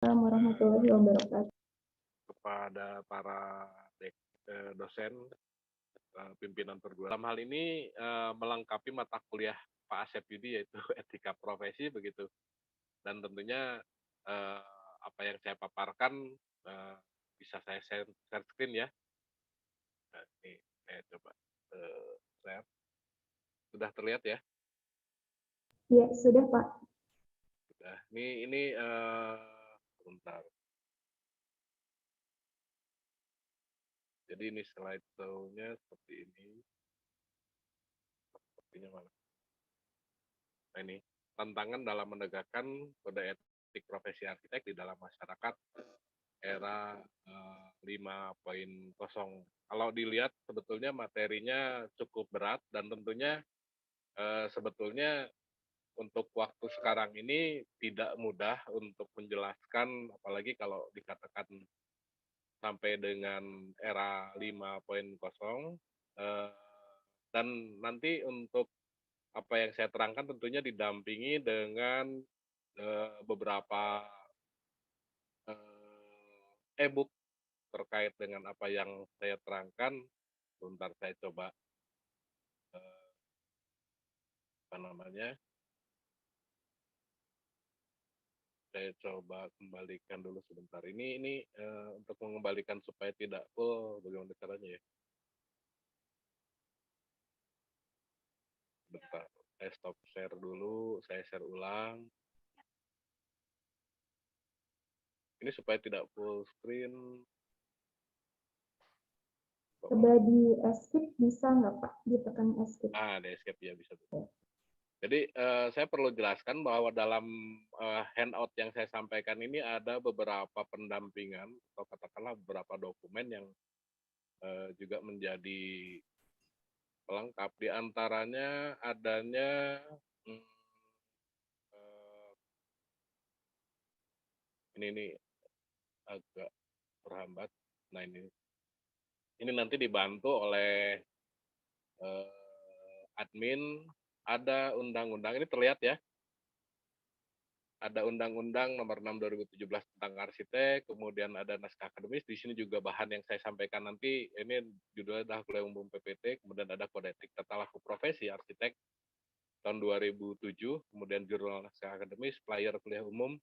Assalamualaikum warahmatullahi wabarakatuh. Kepada para dosen, pimpinan perguruan. Dalam hal ini melengkapi mata kuliah Pak Asep Yudi yaitu etika profesi begitu. Dan tentunya eh, apa yang saya paparkan eh, bisa saya share screen ya. Nah, ini saya coba share. Sudah terlihat ya? Ya, sudah Pak. Sudah. Ini bentar. Jadi ini slide show-nya seperti ini. Sepertinya mana? Nah, ini tantangan dalam menegakkan kode etik profesi arsitek di dalam masyarakat era 5.0. Kalau dilihat sebetulnya materinya cukup berat dan tentunya sebetulnya untuk waktu sekarang ini tidak mudah untuk menjelaskan, apalagi kalau dikatakan sampai dengan era 5.0. Dan nanti untuk apa yang saya terangkan tentunya didampingi dengan beberapa e-book terkait dengan apa yang saya terangkan. Bentar saya coba apa namanya? Saya coba kembalikan dulu sebentar. Ini untuk mengembalikan supaya tidak full, bagaimana caranya ya? Bentar, saya stop share dulu, saya share ulang. Ini supaya tidak full screen. Coba di escape bisa nggak Pak? Ditekan escape. Di escape ya bisa. Jadi saya perlu jelaskan bahwa dalam handout yang saya sampaikan ini ada beberapa pendampingan atau katakanlah beberapa dokumen yang juga menjadi pelengkap. Di antaranya adanya hmm, ini agak terhambat. Nah ini nanti dibantu oleh admin. Ada undang-undang ini terlihat ya. Ada Undang-Undang Nomor 6 2017 tentang arsitek, kemudian ada naskah akademis. Di sini juga bahan yang saya sampaikan nanti, ini judulnya adalah Kuliah Umum PPT, kemudian ada Kode Etik Tata Laku Profesi Arsitek tahun 2007, kemudian Jurnal Naskah Akademis, Flyer Kuliah Umum,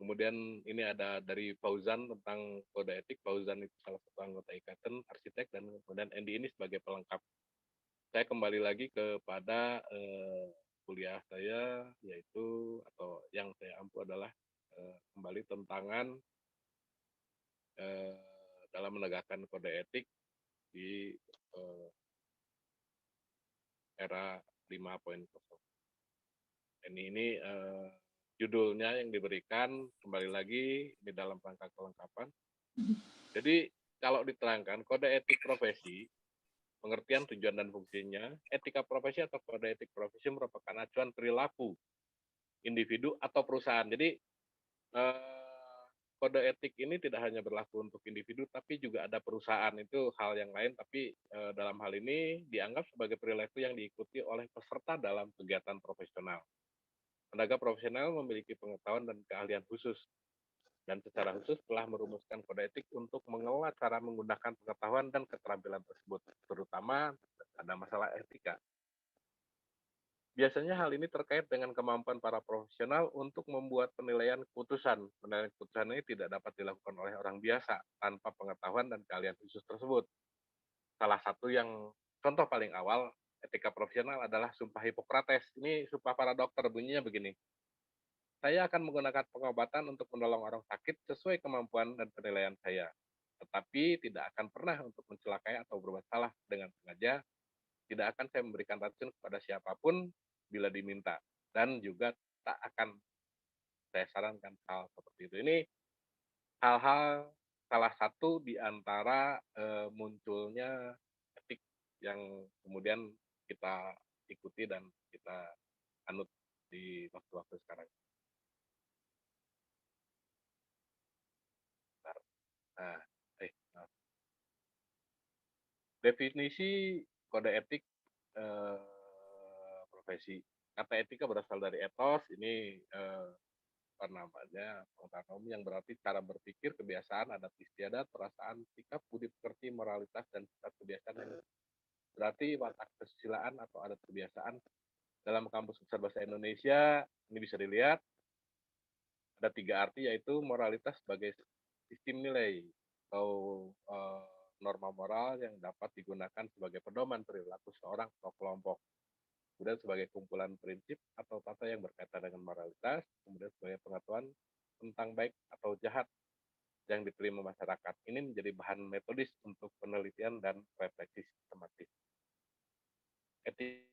kemudian ini ada dari Fauzan tentang Kode Etik. Fauzan itu salah satu anggota Ikatan Arsitek, dan kemudian Endi ini sebagai pelengkap. Saya kembali lagi kepada kuliah saya, yaitu atau yang saya ampu adalah kembali tentangan dalam menegakkan kode etik di era 5.0. Ini judulnya yang diberikan, kembali lagi di dalam rangka kelengkapan. Jadi kalau diterangkan kode etik profesi, pengertian, tujuan, dan fungsinya, etika profesi atau kode etik profesi merupakan acuan perilaku individu atau perusahaan. Jadi kode etik ini tidak hanya berlaku untuk individu, tapi juga ada perusahaan. Itu hal yang lain, tapi dalam hal ini dianggap sebagai perilaku yang diikuti oleh peserta dalam kegiatan profesional. Tenaga profesional memiliki pengetahuan dan keahlian khusus, dan secara khusus telah merumuskan kode etik untuk mengelola cara menggunakan pengetahuan dan keterampilan tersebut, terutama ada masalah etika. Biasanya hal ini terkait dengan kemampuan para profesional untuk membuat penilaian keputusan. Penilaian keputusan ini tidak dapat dilakukan oleh orang biasa tanpa pengetahuan dan keahlian khusus tersebut. Salah satu yang contoh paling awal etika profesional adalah Sumpah Hipokrates. Ini sumpah para dokter, bunyinya begini. Saya akan menggunakan pengobatan untuk menolong orang sakit sesuai kemampuan dan penilaian saya. Tetapi tidak akan pernah untuk mencelakai atau berbuat salah dengan sengaja. Tidak akan saya memberikan racun kepada siapapun bila diminta. Dan juga tak akan saya sarankan hal seperti itu. Ini hal-hal salah satu di antara munculnya etik yang kemudian kita ikuti dan kita anut di waktu-waktu sekarang. Nah, definisi kode etik profesi. Kata etika berasal dari etos, ini pengetahuan umum yang berarti cara berpikir, kebiasaan, adat istiadat, perasaan, sikap, budi pekerti, moralitas, dan sifat kebiasaan yang berarti watak kesusilaan atau adat kebiasaan. Dalam Kamus Besar Bahasa Indonesia, ini bisa dilihat ada 3 arti, yaitu moralitas sebagai sistem nilai atau norma moral yang dapat digunakan sebagai pedoman perilaku seorang atau kelompok. Kemudian sebagai kumpulan prinsip atau tata yang berkaitan dengan moralitas, kemudian sebagai pengetahuan tentang baik atau jahat yang diterima masyarakat. Ini menjadi bahan metodis untuk penelitian dan refleksi sistematis. Etika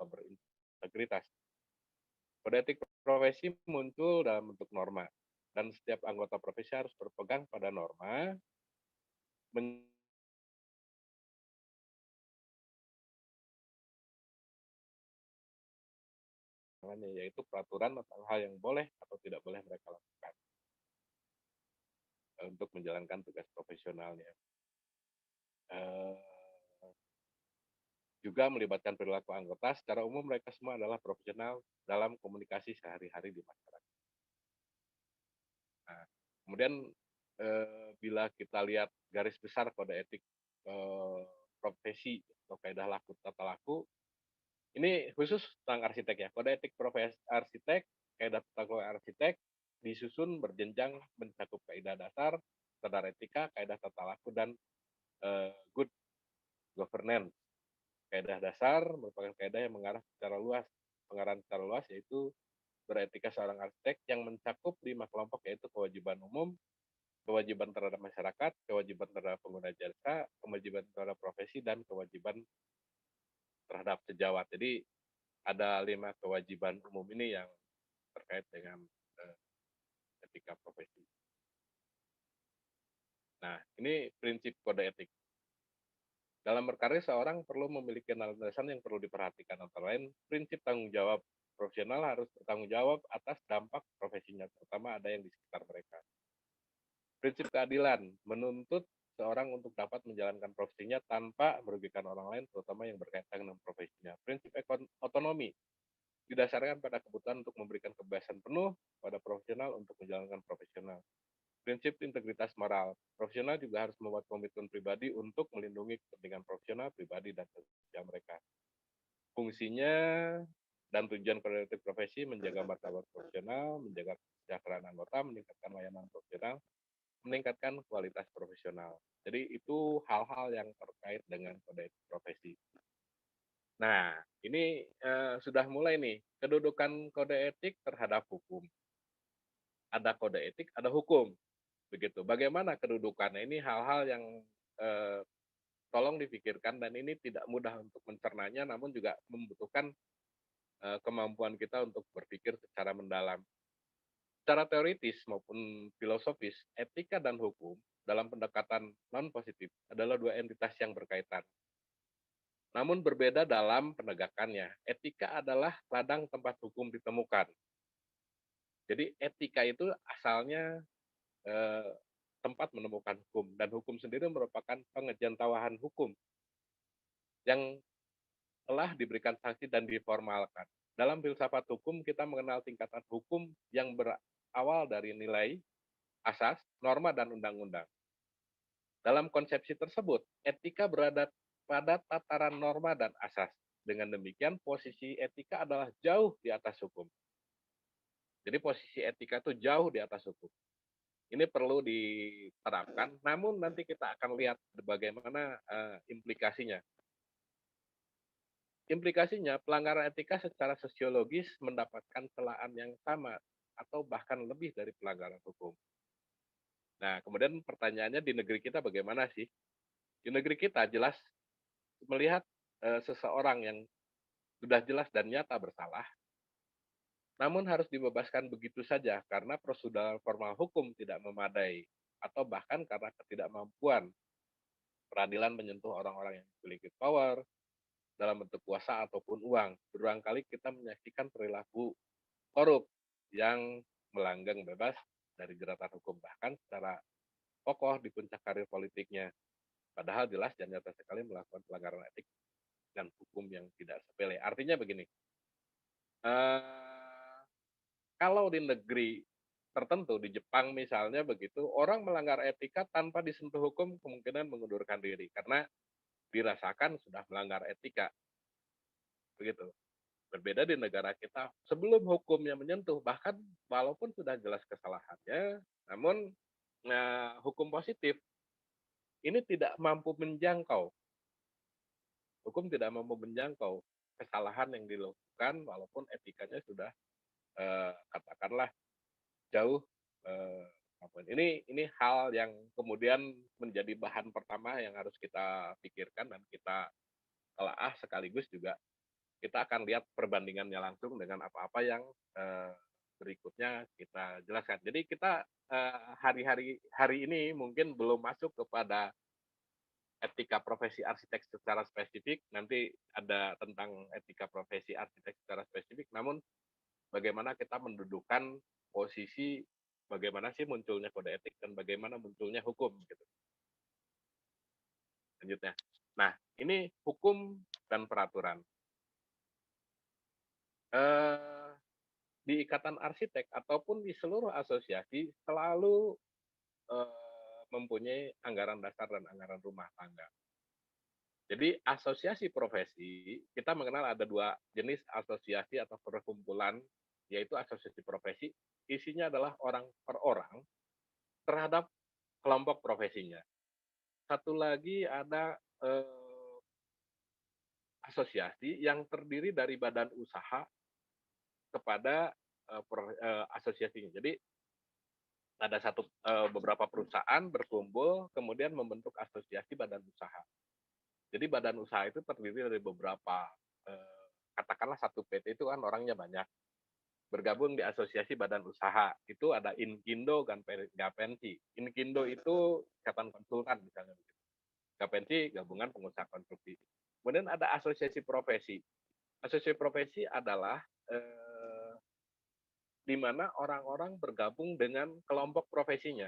berintegritas. Kode etik profesi muncul dalam bentuk norma, dan setiap anggota profesi harus berpegang pada norma, yaitu peraturan tentang hal yang boleh atau tidak boleh mereka lakukan untuk menjalankan tugas profesionalnya. Juga melibatkan perilaku anggota. Secara umum mereka semua adalah profesional dalam komunikasi sehari-hari di masyarakat. Nah, kemudian bila kita lihat garis besar kode etik profesi atau kaidah laku tata laku, ini khusus tentang arsitek ya. Kode etik profesi arsitek, kaidah tata laku arsitek disusun berjenjang mencakup kaidah dasar, standar etika, kaidah tata laku, dan good governance. Kaidah dasar merupakan kaidah yang mengarah secara luas. Pengarahan secara luas yaitu beretika seorang arsitek yang mencakup 5 kelompok, yaitu kewajiban umum, kewajiban terhadap masyarakat, kewajiban terhadap pengguna jasa, kewajiban terhadap profesi, dan kewajiban terhadap sejawat. Jadi ada 5 kewajiban umum ini yang terkait dengan etika profesi. Nah, ini prinsip kode etik. Dalam berkarya, seorang perlu memiliki landasan yang perlu diperhatikan, antara lain prinsip tanggung jawab. Profesional harus bertanggung jawab atas dampak profesinya, terutama ada yang di sekitar mereka. Prinsip keadilan, menuntut seorang untuk dapat menjalankan profesinya tanpa merugikan orang lain, terutama yang berkaitan dengan profesinya. Prinsip otonomi, didasarkan pada kebutuhan untuk memberikan kebebasan penuh pada profesional untuk menjalankan profesional. Prinsip integritas moral, profesional juga harus membuat komitmen pribadi untuk melindungi kepentingan profesional, pribadi, dan kerja mereka. Fungsinya dan tujuan kode etik profesi menjaga martabat profesional, menjaga kesejahteraan anggota, meningkatkan layanan profesional, meningkatkan kualitas profesional. Jadi itu hal-hal yang terkait dengan kode etik profesi. Nah, ini sudah mulai nih, kedudukan kode etik terhadap hukum. Ada kode etik, ada hukum. Begitu. Bagaimana kedudukannya? Ini hal-hal yang tolong dipikirkan, dan ini tidak mudah untuk mencernanya, namun juga membutuhkan kemampuan kita untuk berpikir secara mendalam. Secara teoritis maupun filosofis, etika dan hukum dalam pendekatan non-positif adalah 2 entitas yang berkaitan. Namun berbeda dalam penegakannya. Etika adalah ladang tempat hukum ditemukan. Jadi etika itu asalnya tempat menemukan hukum, dan hukum sendiri merupakan pengejauhan hukum yang telah diberikan sanksi dan diformalkan. Dalam filsafat hukum, kita mengenal tingkatan hukum yang berawal dari nilai, asas, norma, dan undang-undang. Dalam konsepsi tersebut, etika berada pada tataran norma dan asas. Dengan demikian, posisi etika adalah jauh di atas hukum. Jadi posisi etika itu jauh di atas hukum. Ini perlu diterapkan, namun nanti kita akan lihat bagaimana implikasinya. Implikasinya, pelanggaran etika secara sosiologis mendapatkan celaan yang sama atau bahkan lebih dari pelanggaran hukum. Nah, kemudian pertanyaannya, di negeri kita bagaimana sih? Di negeri kita jelas melihat seseorang yang sudah jelas dan nyata bersalah, namun harus dibebaskan begitu saja karena prosedural formal hukum tidak memadai, atau bahkan karena ketidakmampuan Peradilan menyentuh orang-orang yang memiliki power dalam bentuk kuasa ataupun uang. Berulang kali kita menyaksikan perilaku korup yang melanggang bebas dari jeratan hukum, bahkan secara kokoh di puncak karir politiknya. Padahal jelas dan nyata sekali melakukan pelanggaran etik dan hukum yang tidak sepele. Artinya begini, eh, kalau di negeri tertentu, di Jepang misalnya begitu, orang melanggar etika tanpa disentuh hukum kemungkinan mengundurkan diri karena dirasakan sudah melanggar etika, begitu. Berbeda di negara kita, sebelum hukumnya menyentuh, bahkan walaupun sudah jelas kesalahannya, namun hukum positif ini tidak mampu menjangkau, hukum tidak mampu menjangkau kesalahan yang dilakukan walaupun etikanya sudah katakanlah jauh ini hal yang kemudian menjadi bahan pertama yang harus kita pikirkan dan kita telaah, sekaligus juga kita akan lihat perbandingannya langsung dengan apa-apa yang berikutnya kita jelaskan. Jadi kita hari ini mungkin belum masuk kepada etika profesi arsitek secara spesifik, nanti ada tentang etika profesi arsitek secara spesifik, namun bagaimana kita mendudukan posisi bagaimana sih munculnya kode etik dan bagaimana munculnya hukum gitu. Lanjutnya. Nah, ini hukum dan peraturan. Di Ikatan Arsitek ataupun di seluruh asosiasi selalu mempunyai anggaran dasar dan anggaran rumah tangga. Jadi asosiasi profesi, kita mengenal ada dua jenis asosiasi atau perkumpulan, yaitu asosiasi profesi, isinya adalah orang per orang terhadap kelompok profesinya. Satu lagi ada asosiasi yang terdiri dari badan usaha kepada asosiasinya. Jadi ada beberapa perusahaan berkumpul kemudian membentuk asosiasi badan usaha. Jadi badan usaha itu terdiri dari beberapa katakanlah satu PT itu kan orangnya banyak. Bergabung di asosiasi badan usaha itu ada Inkindo dan Gapensi. Inkindo itu ikatan konsultan misalnya. Gapensi gabungan pengusaha konstruksi. Kemudian ada asosiasi profesi. Asosiasi profesi adalah di mana orang-orang bergabung dengan kelompok profesinya.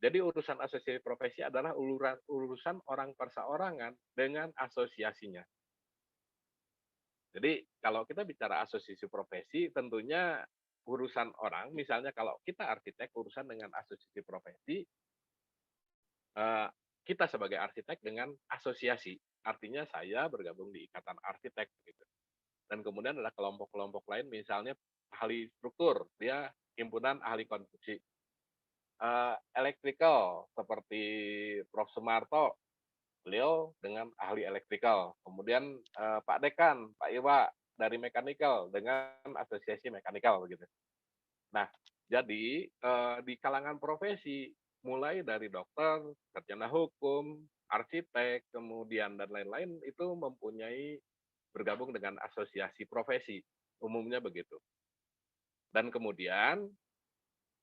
Jadi urusan asosiasi profesi adalah urusan orang perseorangan dengan asosiasinya. Jadi kalau kita bicara asosiasi profesi, tentunya urusan orang, misalnya kalau kita arsitek, urusan dengan asosiasi profesi, kita sebagai arsitek dengan asosiasi. Artinya saya bergabung di ikatan arsitek. Gitu. Dan kemudian ada kelompok-kelompok lain, misalnya ahli struktur, dia himpunan ahli konstruksi. Electrical, seperti Prof. Sumarto, beliau dengan ahli electrical. Kemudian Pak Dekan, Pak Iwa dari mechanical dengan asosiasi mechanical begitu. Nah, jadi di kalangan profesi mulai dari dokter, sarjana hukum, arsitek, kemudian dan lain-lain itu mempunyai bergabung dengan asosiasi profesi, umumnya begitu. Dan kemudian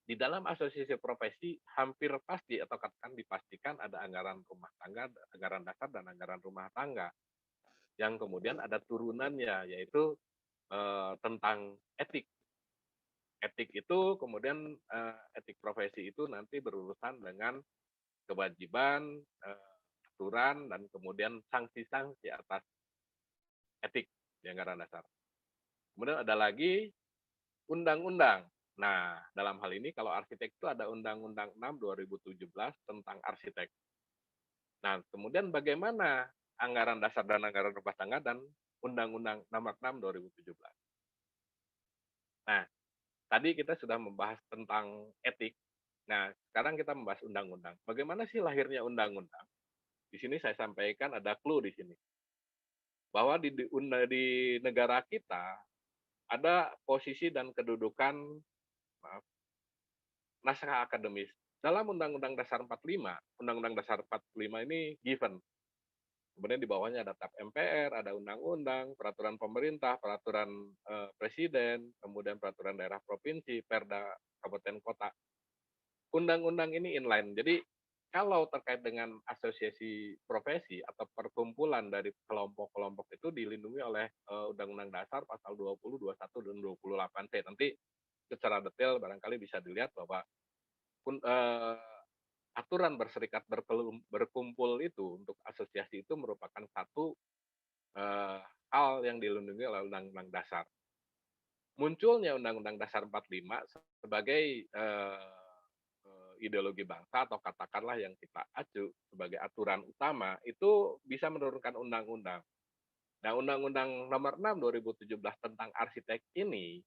di dalam asosiasi profesi hampir pasti atau katakan dipastikan ada anggaran rumah tangga, anggaran dasar dan anggaran rumah tangga. Yang kemudian ada turunannya yaitu tentang etik. Etik itu kemudian etik profesi itu nanti berurusan dengan kewajiban, aturan dan kemudian sanksi-sanksi atas etik di anggaran dasar. Kemudian ada lagi undang-undang. Nah, dalam hal ini kalau arsitek itu ada Undang-Undang 6 2017 tentang arsitek. Nah, kemudian bagaimana anggaran dasar dan anggaran rumah tangga dan Undang-Undang Nomor 6 2017. Nah, tadi kita sudah membahas tentang etik. Nah, sekarang kita membahas undang-undang. Bagaimana sih lahirnya undang-undang? Di sini saya sampaikan ada clue di sini. Bahwa di negara kita ada posisi dan kedudukan naskah akademis. Dalam Undang-Undang Dasar 45, Undang-Undang Dasar 45 ini given. Kemudian di bawahnya ada TAP MPR, ada undang-undang, peraturan pemerintah, peraturan presiden, kemudian peraturan daerah provinsi, perda kabupaten kota. Undang-undang ini inline. Jadi kalau terkait dengan asosiasi profesi atau perkumpulan dari kelompok-kelompok itu dilindungi oleh Undang-Undang Dasar pasal 20, 21, dan 28C. Nanti secara detail barangkali bisa dilihat bahwa aturan berserikat berkumpul itu untuk asosiasi itu merupakan satu eh, hal yang dilindungi oleh Undang-Undang Dasar. Munculnya Undang-Undang Dasar 45 sebagai ideologi bangsa atau katakanlah yang kita acu sebagai aturan utama itu bisa menurunkan undang-undang. Nah, Undang-Undang Nomor 6 2017 tentang arsitek ini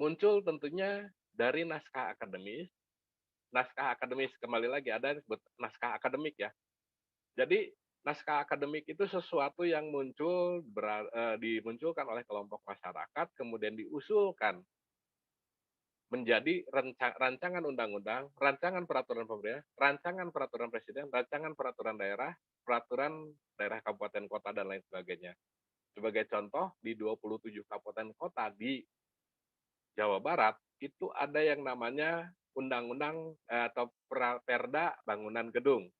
muncul tentunya dari naskah akademis kembali lagi ada yang disebut naskah akademik ya. Jadi naskah akademik itu sesuatu yang dimunculkan oleh kelompok masyarakat kemudian diusulkan menjadi rancangan undang-undang, rancangan peraturan pemerintah, rancangan peraturan presiden, rancangan peraturan daerah kabupaten kota dan lain sebagainya. Sebagai contoh, di 27 kabupaten kota di Jawa Barat itu ada yang namanya undang-undang atau perda bangunan gedung.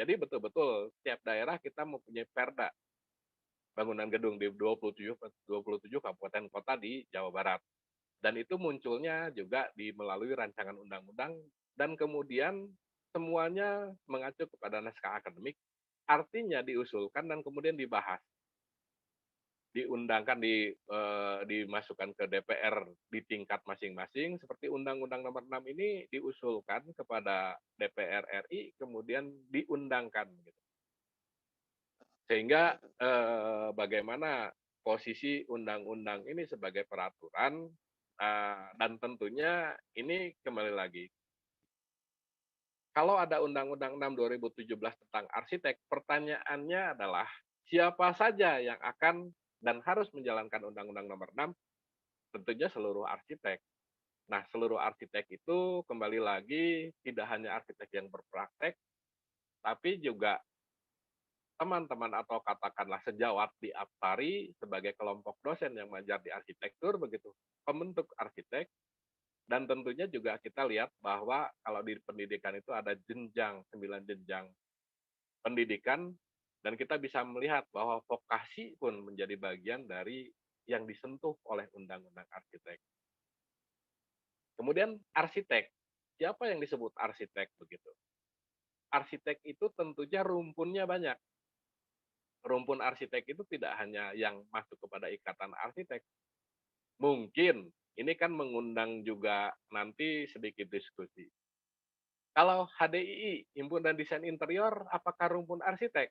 Jadi betul-betul setiap daerah kita mempunyai perda bangunan gedung di 27 kabupaten kota di Jawa Barat. Dan itu munculnya juga melalui rancangan undang-undang dan kemudian semuanya mengacu kepada naskah akademik, artinya diusulkan dan kemudian dibahas, diundangkan, dimasukkan ke DPR di tingkat masing-masing, seperti Undang-Undang Nomor 6 ini diusulkan kepada DPR RI, kemudian diundangkan. Gitu. Sehingga bagaimana posisi undang-undang ini sebagai peraturan, dan tentunya ini kembali lagi, kalau ada Undang-Undang 6 2017 tentang arsitek, pertanyaannya adalah siapa saja yang akan dan harus menjalankan Undang-Undang Nomor 6? Tentunya seluruh arsitek. Nah, seluruh arsitek itu kembali lagi tidak hanya arsitek yang berpraktek, tapi juga teman-teman atau katakanlah sejawat di Aptari sebagai kelompok dosen yang mengajar di arsitektur begitu, pembentuk arsitek, dan tentunya juga kita lihat bahwa kalau di pendidikan itu ada 9 jenjang pendidikan, dan kita bisa melihat bahwa vokasi pun menjadi bagian dari yang disentuh oleh Undang-Undang Arsitek. Kemudian arsitek, siapa yang disebut arsitek begitu? Arsitek itu tentunya rumpunnya banyak. Rumpun arsitek itu tidak hanya yang masuk kepada ikatan arsitek. Mungkin ini kan mengundang juga nanti sedikit diskusi. Kalau HDII, Himpunan Desain Interior, apakah rumpun arsitek?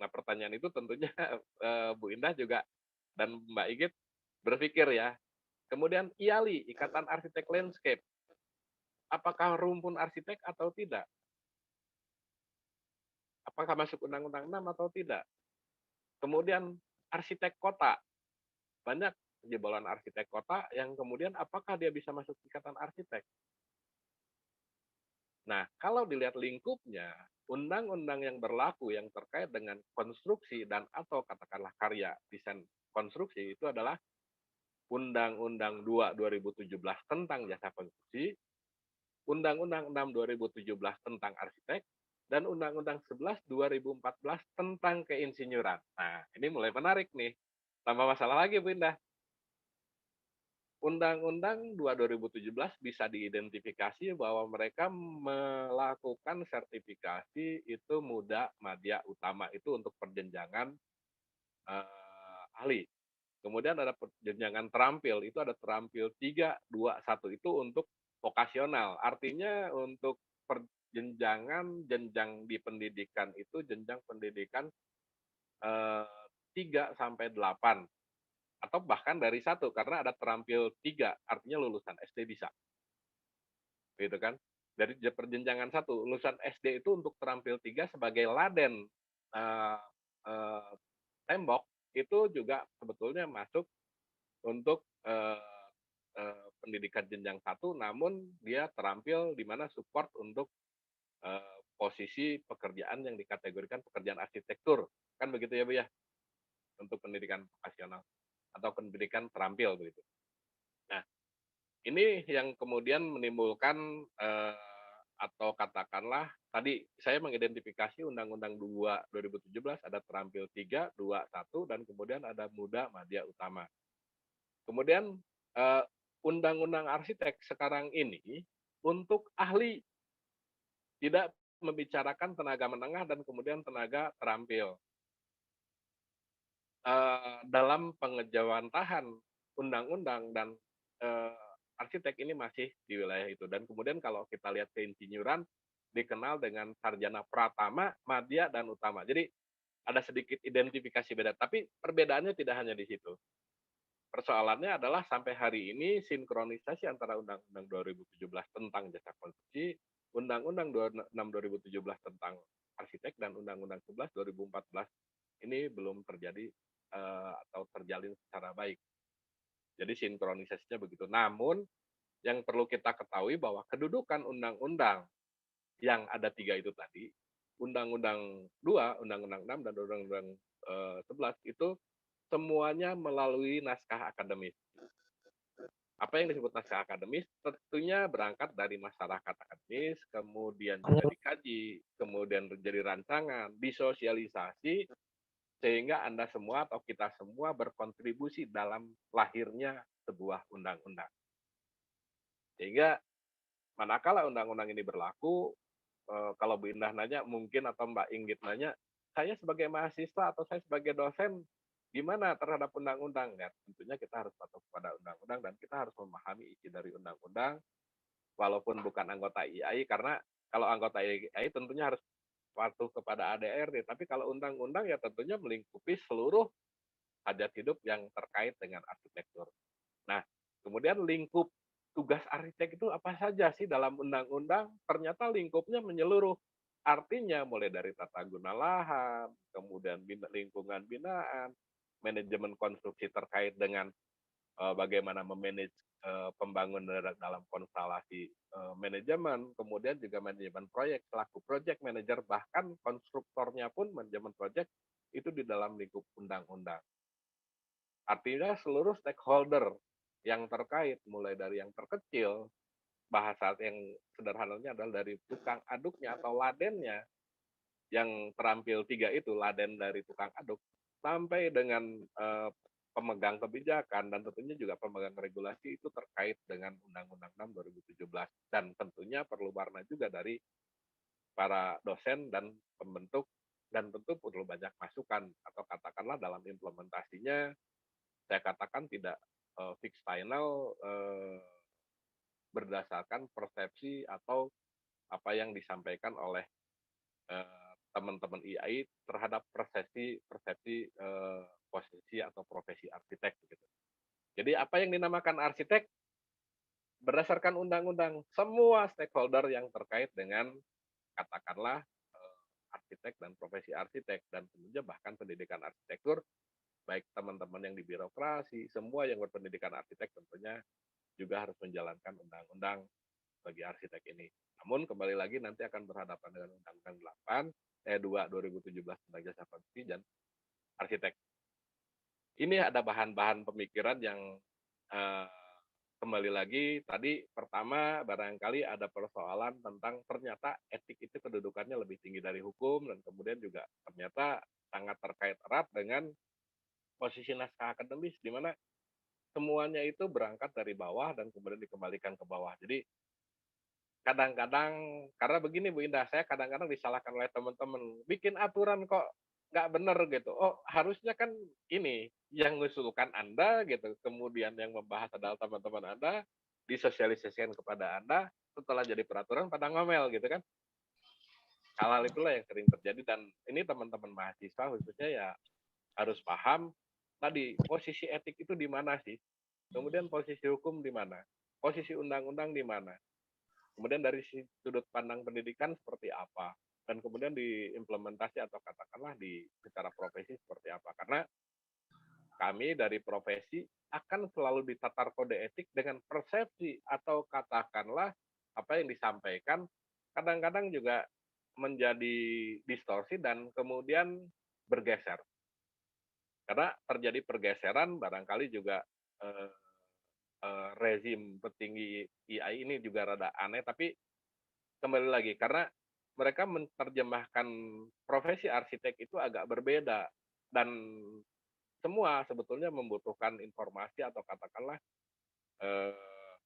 Nah, pertanyaan itu tentunya Bu Indah juga dan Mbak Igit berpikir ya. Kemudian IALI, Ikatan Arsitek Landscape, apakah rumpun arsitek atau tidak? Apakah masuk Undang-Undang 6 atau tidak? Kemudian arsitek kota, banyak jebolan arsitek kota yang kemudian apakah dia bisa masuk ikatan arsitek? Nah, kalau dilihat lingkupnya, undang-undang yang berlaku yang terkait dengan konstruksi dan atau katakanlah karya desain konstruksi itu adalah Undang-Undang 2 2017 tentang jasa konstruksi, Undang-Undang 6 2017 tentang arsitek, dan Undang-Undang 11 2014 tentang keinsinyuran. Nah, ini mulai menarik nih. Tambah masalah lagi, Bu Indah. Undang-Undang 2 2017 bisa diidentifikasi bahwa mereka melakukan sertifikasi itu muda, madya, utama itu untuk perjenjangan ahli. Kemudian ada perjenjangan terampil, itu ada terampil 3, 2, 1 itu untuk vokasional. Artinya untuk jenjang di pendidikan itu jenjang pendidikan 3 sampai 8 atau bahkan dari 1 karena ada terampil 3 artinya lulusan SD bisa. Gitu kan. Dari perjenjangan 1 lulusan SD itu untuk terampil 3 sebagai laden uh, uh, tembok itu juga sebetulnya masuk untuk pendidikan jenjang 1, namun dia terampil di mana support untuk posisi pekerjaan yang dikategorikan pekerjaan arsitektur. Kan begitu ya Bu ya, untuk pendidikan vokasional atau pendidikan terampil begitu. Nah, ini yang kemudian menimbulkan atau katakanlah tadi saya mengidentifikasi Undang-Undang 2 2017 ada terampil 3, 2, 1 dan kemudian ada muda, madya, utama. Kemudian, Undang-Undang Arsitek sekarang ini untuk ahli, tidak membicarakan tenaga menengah dan kemudian tenaga terampil. Dalam pengejawantahan undang-undang dan, arsitek ini masih di wilayah itu dan kemudian kalau kita lihat keinsinyuran dikenal dengan sarjana pratama, madya, dan utama. Jadi ada sedikit identifikasi beda, tapi perbedaannya tidak hanya di situ. Persoalannya adalah sampai hari ini sinkronisasi antara Undang-Undang 2017 tentang jasa konstruksi, Undang-Undang 26 2017 tentang arsitek, dan Undang-Undang 11 2014 ini belum terjadi atau terjalin secara baik. Jadi sinkronisasinya begitu. Namun yang perlu kita ketahui bahwa kedudukan undang-undang yang ada 3 itu tadi, Undang-Undang 2, Undang-Undang 6, dan Undang-Undang 11 itu semuanya melalui naskah akademis. Apa yang disebut naskah akademis tentunya berangkat dari masyarakat akademis, kemudian juga dikaji, kemudian jadi rancangan, disosialisasi, sehingga Anda semua atau kita semua berkontribusi dalam lahirnya sebuah undang-undang. Sehingga manakala undang-undang ini berlaku, kalau Bu Indah nanya mungkin atau Mbak Inggit nanya, saya sebagai mahasiswa atau saya sebagai dosen gimana terhadap undang-undang? Ya, tentunya kita harus patuh kepada undang-undang dan kita harus memahami isi dari undang-undang walaupun bukan anggota IAI karena kalau anggota IAI tentunya harus patuh kepada ADRT, tapi kalau undang-undang ya tentunya melingkupi seluruh hajat hidup yang terkait dengan arsitektur. Nah, kemudian lingkup tugas arsitek itu apa saja sih dalam undang-undang? Ternyata lingkupnya menyeluruh. Artinya mulai dari tata guna lahan, kemudian lingkungan binaan, manajemen konstruksi terkait dengan bagaimana memanage pembangunan dalam konstelasi manajemen, kemudian juga manajemen proyek selaku project manager, bahkan konstruktornya pun manajemen proyek itu di dalam lingkup undang-undang. Artinya seluruh stakeholder yang terkait, mulai dari yang terkecil, bahasa yang sederhananya adalah dari tukang aduknya atau ladennya, yang terampil 3 itu, laden dari tukang aduk, sampai dengan pemegang kebijakan dan tentunya juga pemegang regulasi itu terkait dengan Undang-Undang 6 2017 dan tentunya perlu warna juga dari para dosen dan pembentuk dan tentu perlu banyak masukan atau katakanlah dalam implementasinya saya katakan tidak fix final berdasarkan persepsi atau apa yang disampaikan oleh teman-teman IAI terhadap persepsi posisi atau profesi arsitek gitu. Jadi apa yang dinamakan arsitek berdasarkan undang-undang semua stakeholder yang terkait dengan katakanlah arsitek dan profesi arsitek dan tentunya bahkan pendidikan arsitektur baik teman-teman yang di birokrasi semua yang berpendidikan arsitek tentunya juga harus menjalankan undang-undang bagi arsitek ini. Namun kembali lagi nanti akan berhadapan dengan Undang-Undang 2 2017 tentang jasa konstruksi dan arsitek. Ini ada bahan-bahan pemikiran yang eh, kembali lagi tadi pertama barangkali ada persoalan tentang ternyata etik itu kedudukannya lebih tinggi dari hukum dan kemudian juga ternyata sangat terkait erat dengan posisi naskah akademis di mana semuanya itu berangkat dari bawah dan kemudian dikembalikan ke bawah. Jadi kadang-kadang karena begini Bu Indah, saya kadang-kadang disalahkan oleh teman-teman, bikin aturan kok nggak bener gitu. Oh harusnya kan ini yang mengusulkan Anda gitu, kemudian yang membahas adalah teman-teman Anda, disosialisasikan kepada Anda, setelah jadi peraturan pada ngomel gitu kan. Hal-hal itulah yang sering terjadi dan ini teman-teman mahasiswa khususnya ya harus paham tadi posisi etik itu di mana sih, kemudian posisi hukum di mana, posisi undang-undang di mana. Kemudian dari sudut pandang pendidikan seperti apa, dan kemudian diimplementasi atau katakanlah di secara profesi seperti apa. Karena kami dari profesi akan selalu ditatar kode etik dengan persepsi atau katakanlah apa yang disampaikan kadang-kadang juga menjadi distorsi dan kemudian bergeser. Karena terjadi pergeseran barangkali juga rezim petinggi IAI ini juga rada aneh, tapi kembali lagi karena mereka menerjemahkan profesi arsitek itu agak berbeda dan semua sebetulnya membutuhkan informasi atau katakanlah, eee,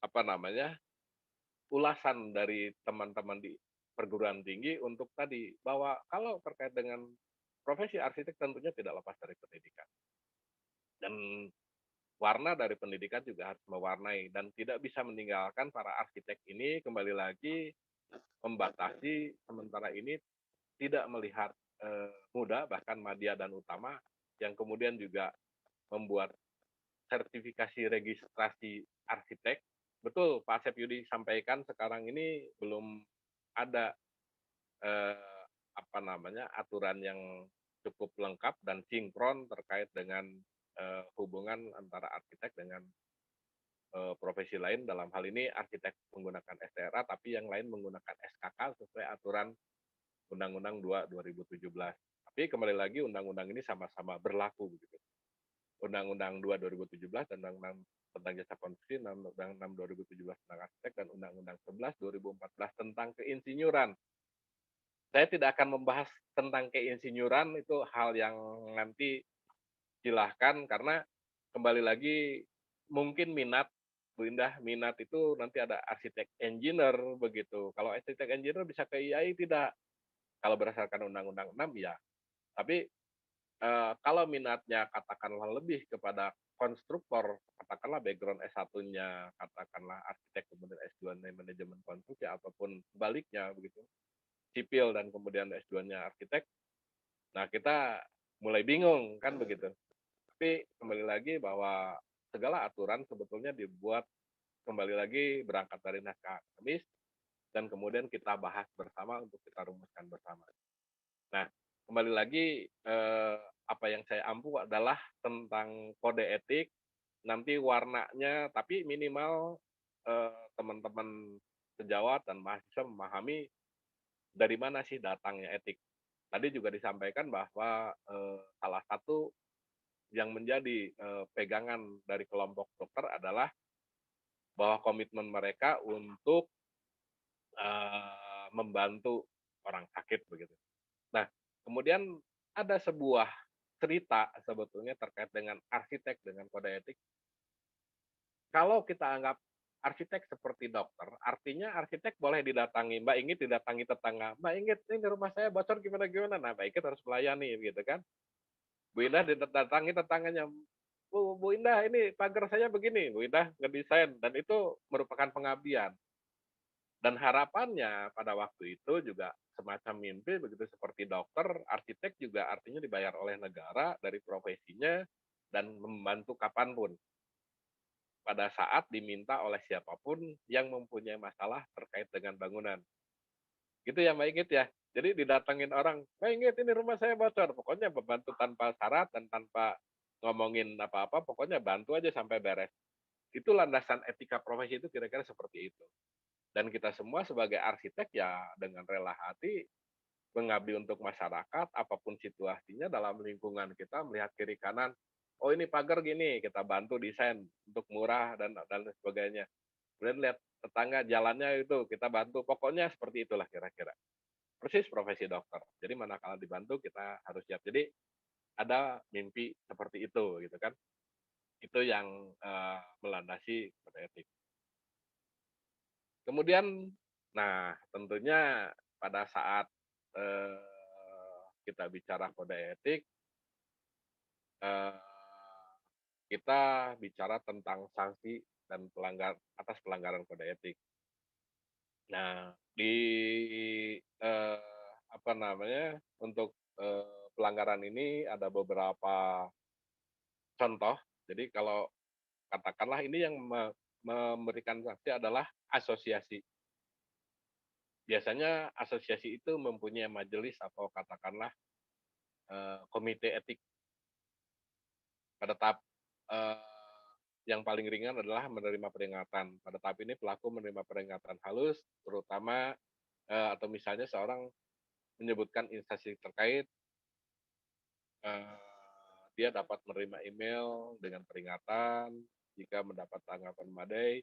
apa namanya, ulasan dari teman-teman di perguruan tinggi untuk tadi, bahwa kalau terkait dengan profesi arsitek tentunya tidak lepas dari pendidikan. Dan warna dari pendidikan juga harus mewarnai dan tidak bisa meninggalkan para arsitek ini kembali lagi membatasi sementara ini tidak melihat, muda bahkan madya dan utama yang kemudian juga membuat sertifikasi registrasi arsitek. Betul Pak Asep Yudi sampaikan sekarang ini belum ada, eee, apa namanya, aturan yang cukup lengkap dan sinkron terkait dengan, hubungan antara arsitek dengan, profesi lain, dalam hal ini arsitek menggunakan STRA, tapi yang lain menggunakan SKK sesuai aturan Undang-Undang 2 2017. Tapi kembali lagi undang-undang ini sama-sama berlaku begitu. Undang-Undang 2 2017 dan Undang-Undang tentang Jasa Konstruksi, Undang-Undang 6 2017 tentang arsitek, dan Undang-Undang 11 2014 tentang keinsinyuran. Saya tidak akan membahas tentang keinsinyuran, itu hal yang nanti silahkan karena kembali lagi mungkin minat, Bu Indah, minat itu nanti ada arsitek engineer begitu. Kalau arsitek engineer bisa ke IAI tidak? Kalau berdasarkan Undang-Undang 6 ya. Tapi kalau minatnya katakanlah lebih kepada konstruktor, katakanlah background S1-nya katakanlah arsitek kemudian S2-nya manajemen konstruksi ataupun sebaliknya begitu, sipil dan kemudian S2-nya arsitek. Nah, kita mulai bingung kan begitu. Tapi kembali lagi bahwa segala aturan sebetulnya dibuat kembali lagi berangkat dari naskah akademis dan kemudian kita bahas bersama untuk kita rumuskan bersama. Nah, kembali lagi, apa yang saya ampu adalah tentang kode etik, nanti warnanya tapi minimal, teman-teman sejawat dan mahasiswa memahami dari mana sih datangnya etik. Tadi juga disampaikan bahwa, salah satu yang menjadi, pegangan dari kelompok dokter adalah bahwa komitmen mereka untuk, membantu orang sakit begitu. Nah, kemudian ada sebuah cerita sebetulnya terkait dengan arsitek dengan kode etik. Kalau kita anggap arsitek seperti dokter, artinya arsitek boleh didatangi, Mbak Inggit didatangi tetangga, "Mbak Inggit, ini rumah saya bocor gimana gimana." Nah, Mbak Inggit harus melayani gitu kan. Bu Indah didatangi tetangganya, Bu Indah ini pagar saya begini." Bu Indah ngedesain dan itu merupakan pengabdian. Dan harapannya pada waktu itu juga semacam mimpi begitu seperti dokter, arsitek juga artinya dibayar oleh negara dari profesinya dan membantu kapanpun pada saat diminta oleh siapapun yang mempunyai masalah terkait dengan bangunan. Gitu ya Mbak Inggit ya? Jadi didatengin orang, "Mbak Inggit ini rumah saya bocor." Pokoknya membantu tanpa syarat dan tanpa ngomongin apa-apa, pokoknya bantu aja sampai beres. Itu landasan etika profesi itu kira-kira seperti itu. Dan kita semua sebagai arsitek ya dengan rela hati mengabdi untuk masyarakat, apapun situasinya dalam lingkungan kita melihat kiri kanan, "Oh ini pagar gini," kita bantu desain untuk murah dan sebagainya. Kemudian lihat tetangga jalannya itu, kita bantu, pokoknya seperti itulah kira-kira. Persis profesi dokter. Jadi manakala dibantu kita harus siap. Jadi ada mimpi seperti itu gitu kan. Itu yang, melandasi kode etik. Kemudian, nah tentunya pada saat, kita bicara kode etik, eee, kita bicara tentang sanksi dan atas pelanggaran kode etik. Nah, eee, apa namanya, untuk, pelanggaran ini ada beberapa contoh. Jadi kalau katakanlah ini yang memberikan sanksi adalah asosiasi. Biasanya asosiasi itu mempunyai majelis atau katakanlah, komite etik pada tahap, eee, yang paling ringan adalah menerima peringatan. Pada tahap ini pelaku menerima peringatan halus, terutama, atau misalnya seorang menyebutkan instansi terkait, eee, dia dapat menerima email dengan peringatan jika mendapat tanggapan memadai.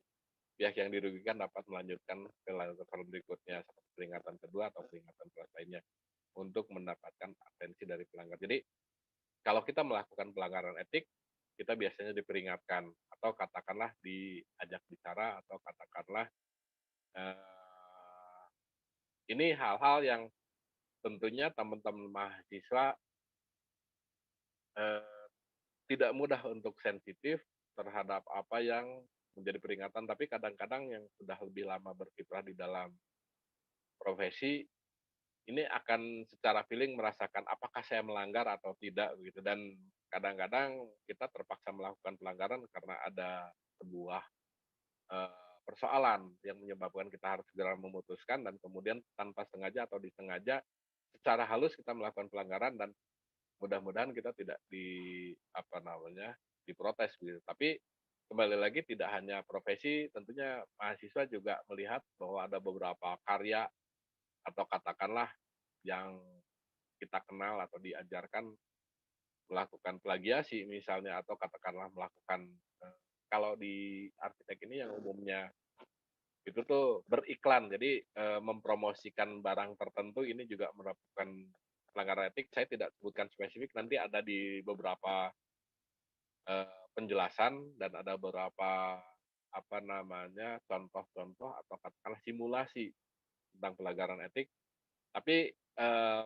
pihak yang dirugikan dapat melanjutkan ke level berikutnya seperti peringatan kedua atau peringatan kelas lainnya untuk mendapatkan atensi dari pelanggar. Jadi kalau kita melakukan pelanggaran etik, kita biasanya diperingatkan atau katakanlah diajak bicara atau katakanlah eh, ini hal-hal yang tentunya teman-teman mahasiswa eh, tidak mudah untuk sensitif terhadap apa yang menjadi peringatan, tapi kadang-kadang yang sudah lebih lama berkiprah di dalam profesi ini akan secara feeling merasakan apakah saya melanggar atau tidak begitu, dan kadang-kadang kita terpaksa melakukan pelanggaran karena ada sebuah persoalan yang menyebabkan kita harus segera memutuskan dan kemudian tanpa sengaja atau disengaja secara halus kita melakukan pelanggaran dan mudah-mudahan kita tidak apa namanya diprotes gitu. Tapi kembali lagi tidak hanya profesi, tentunya mahasiswa juga melihat bahwa ada beberapa karya atau katakanlah yang kita kenal atau diajarkan melakukan plagiasi misalnya atau katakanlah melakukan kalau di arsitek ini yang umumnya itu tuh beriklan. Jadi mempromosikan barang tertentu ini juga merupakan pelanggaran etik. Saya tidak sebutkan spesifik, nanti ada di beberapa penjelasan dan ada beberapa apa namanya contoh-contoh atau katakanlah simulasi tentang pelanggaran etik. Tapi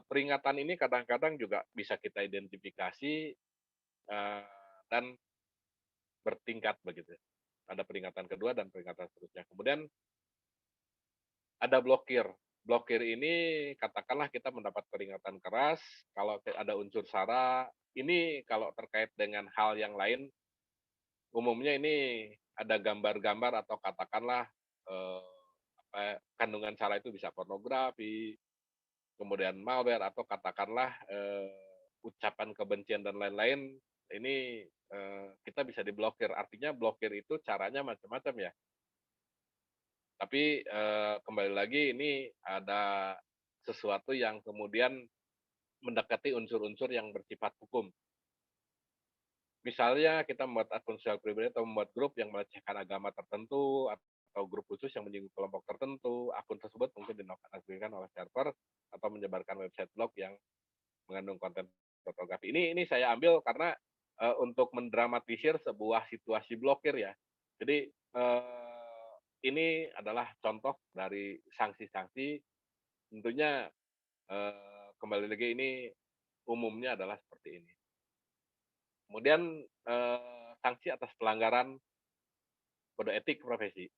peringatan ini kadang-kadang juga bisa kita identifikasi dan bertingkat begitu. Ada peringatan kedua dan peringatan seterusnya. Kemudian ada blokir. Blokir ini katakanlah kita mendapat peringatan keras, kalau ada unsur sara, ini kalau terkait dengan hal yang lain, umumnya ini ada gambar-gambar atau katakanlah kandungan sara itu bisa pornografi, kemudian malware atau katakanlah ucapan kebencian dan lain-lain, ini kita bisa diblokir. Artinya blokir itu caranya macam-macam ya. Tapi kembali lagi ini ada sesuatu yang kemudian mendekati unsur-unsur yang bersifat hukum. Misalnya kita membuat akun sosial pribadi atau membuat grup yang melecehkan agama tertentu atau grup khusus yang menyinggung kelompok tertentu, akun tersebut mungkin dinonaktifkan oleh server atau menyebarkan website blog yang mengandung konten pornografi. Ini saya ambil karena untuk mendramatisir sebuah situasi blokir ya. Jadi ini adalah contoh dari sanksi-sanksi. Tentunya kembali lagi ini umumnya adalah seperti ini. Kemudian sanksi atas pelanggaran kode etik profesi.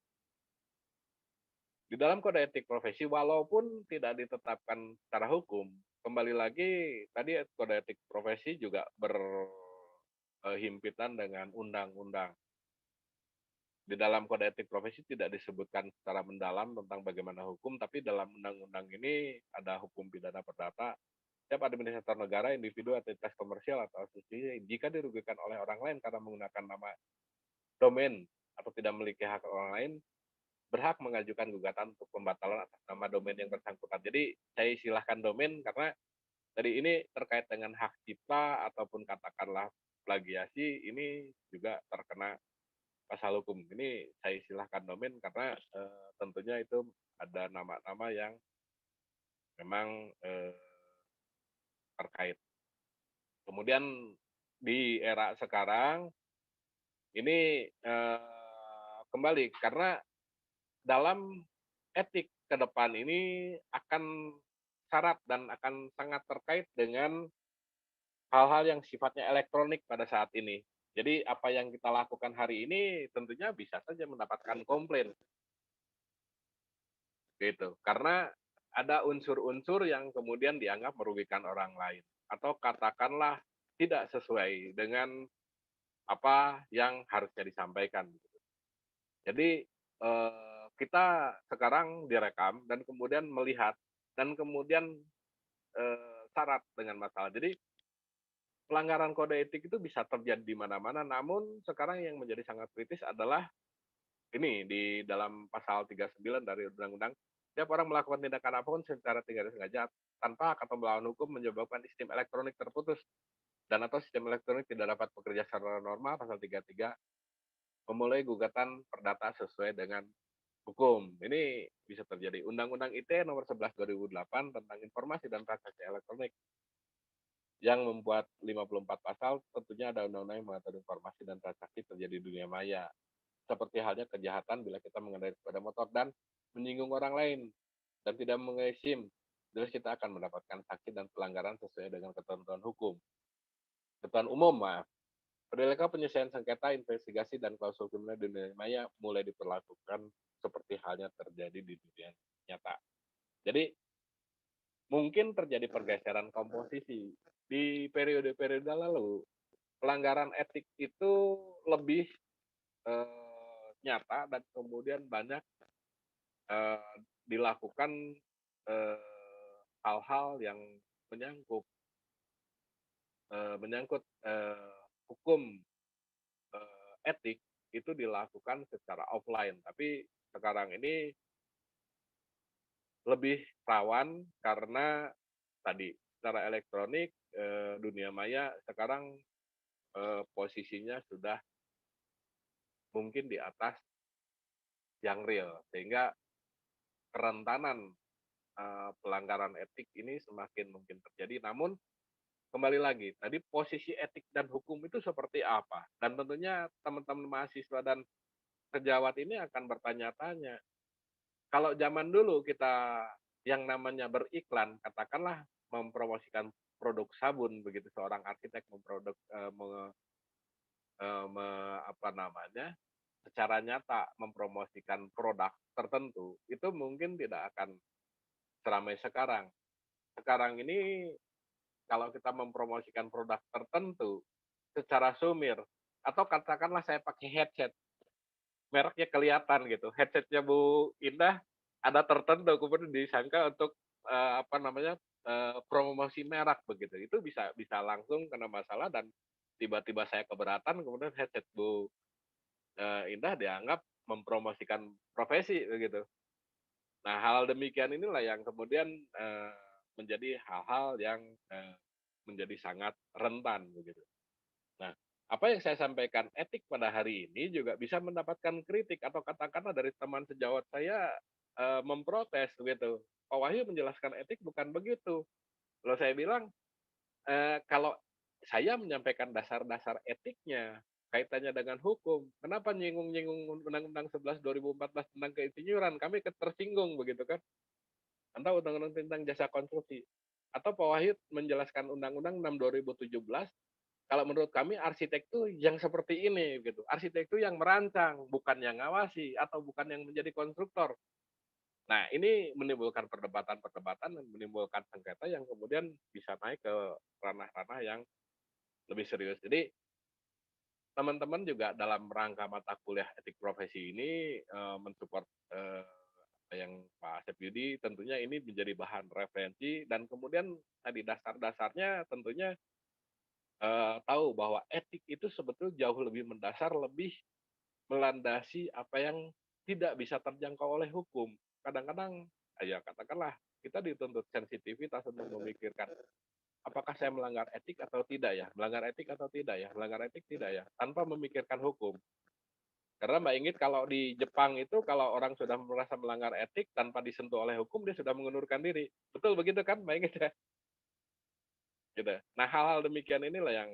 Di dalam kode etik profesi, walaupun tidak ditetapkan secara hukum, kembali lagi tadi kode etik profesi juga berhimpitan dengan undang-undang. Di dalam kode etik profesi tidak disebutkan secara mendalam tentang bagaimana hukum, tapi dalam undang-undang ini ada hukum pidana perdata. Setiap administrator negara, individu, entitas komersial atau asosiasi jika dirugikan oleh orang lain karena menggunakan nama domain atau tidak memiliki hak orang lain, berhak mengajukan gugatan untuk pembatalan atas nama domain yang bersangkutan. Jadi saya istilahkan domain karena tadi ini terkait dengan hak cipta ataupun katakanlah plagiasi, ini juga terkena pasal hukum. Ini saya istilahkan domain karena tentunya itu ada nama-nama yang memang terkait. Kemudian di era sekarang ini kembali karena dalam etik ke depan ini akan syarat dan akan sangat terkait dengan hal-hal yang sifatnya elektronik pada saat ini. Jadi apa yang kita lakukan hari ini tentunya bisa saja mendapatkan komplain gitu. Karena ada unsur-unsur yang kemudian dianggap merugikan orang lain atau katakanlah tidak sesuai dengan apa yang harusnya disampaikan. Jadi kita sekarang direkam dan kemudian melihat dan kemudian syarat dengan masalah. Jadi pelanggaran kode etik itu bisa terjadi di mana-mana, namun sekarang yang menjadi sangat kritis adalah ini di dalam pasal 39 dari undang-undang, setiap orang melakukan tindakan apapun secara tidak sengaja tanpa hak atau melawan hukum menyebabkan sistem elektronik terputus dan atau sistem elektronik tidak dapat bekerja secara normal pasal 33 memulai gugatan perdata sesuai dengan hukum. Ini bisa terjadi. Undang-Undang ITE nomor 11 2008 tentang informasi dan transaksi elektronik yang membuat 54 pasal, tentunya ada undang-undang yang mengatur informasi dan transaksi terjadi di dunia maya. Seperti halnya kejahatan bila kita mengendarai sepeda motor dan menyinggung orang lain dan tidak mengenai SIM, jelas kita akan mendapatkan sanksi dan pelanggaran sesuai dengan ketentuan hukum. Ketentuan umum, maaf. Pendekatan penyelesaian sengketa, investigasi, dan klausul kriminal di dunia maya mulai diperlakukan seperti halnya terjadi di dunia nyata. Jadi, mungkin terjadi pergeseran komposisi. Di periode-periode lalu, pelanggaran etik itu lebih nyata dan kemudian banyak dilakukan hal-hal yang menyangkut hukum etik itu dilakukan secara offline. Tapi sekarang ini lebih rawan karena tadi secara elektronik dunia maya sekarang posisinya sudah mungkin di atas yang real, sehingga kerentanan pelanggaran etik ini semakin mungkin terjadi. Namun kembali lagi, tadi posisi etik dan hukum itu seperti apa? Dan tentunya teman-teman mahasiswa dan sejawat ini akan bertanya-tanya. Kalau zaman dulu kita yang namanya beriklan, katakanlah mempromosikan produk sabun begitu, seorang arsitek memproduk apa namanya, secara nyata mempromosikan produk tertentu, itu mungkin tidak akan seramai sekarang. Sekarang ini kalau kita mempromosikan produk tertentu secara sumir, atau katakanlah saya pakai headset, mereknya kelihatan gitu, headsetnya Bu Indah ada tertentu, kemudian disangka untuk, apa namanya, promosi merek begitu, itu bisa bisa langsung kena masalah dan tiba-tiba saya keberatan, kemudian headset Bu, Indah dianggap mempromosikan profesi begitu. Nah, hal demikian inilah yang kemudian, menjadi hal-hal yang, menjadi sangat rentan begitu. Nah, apa yang saya sampaikan etik pada hari ini juga bisa mendapatkan kritik atau katakanlah dari teman sejawat saya, memprotes begitu. Pak Wahyu menjelaskan etik bukan begitu. Lalu saya bilang, kalau saya menyampaikan dasar-dasar etiknya, kaitannya dengan hukum, kenapa nyinggung-nyinggung Undang-Undang 11 2014 tentang keinsinyuran, kami tersinggung begitu kan, atau Undang-Undang tentang jasa konstruksi. Atau Pak Wahyu menjelaskan Undang-Undang 6 2017, kalau menurut kami arsitek itu yang seperti ini gitu. Arsitek itu yang merancang, bukan yang ngawasi atau bukan yang menjadi konstruktor. Nah, ini menimbulkan perdebatan-perdebatan dan menimbulkan sengketa yang kemudian bisa naik ke ranah-ranah yang lebih serius. Jadi teman-teman juga dalam rangka mata kuliah etik profesi ini mensupport apa yang Pak Asep Yudi, tentunya ini menjadi bahan referensi dan kemudian tadi dasar-dasarnya tentunya tahu bahwa etik itu sebetulnya jauh lebih mendasar, lebih melandasi apa yang tidak bisa terjangkau oleh hukum. Kadang-kadang, ya katakanlah kita dituntut sensitivitas untuk memikirkan, apakah saya melanggar etik atau tidak ya? Melanggar etik atau tidak ya? Melanggar etik tidak ya? Tanpa memikirkan hukum. Karena Mbak Inggit kalau di Jepang itu kalau orang sudah merasa melanggar etik tanpa disentuh oleh hukum, dia sudah mengundurkan diri. Betul begitu kan Mbak Inggit ya? Gitu. Nah, hal-hal demikian inilah yang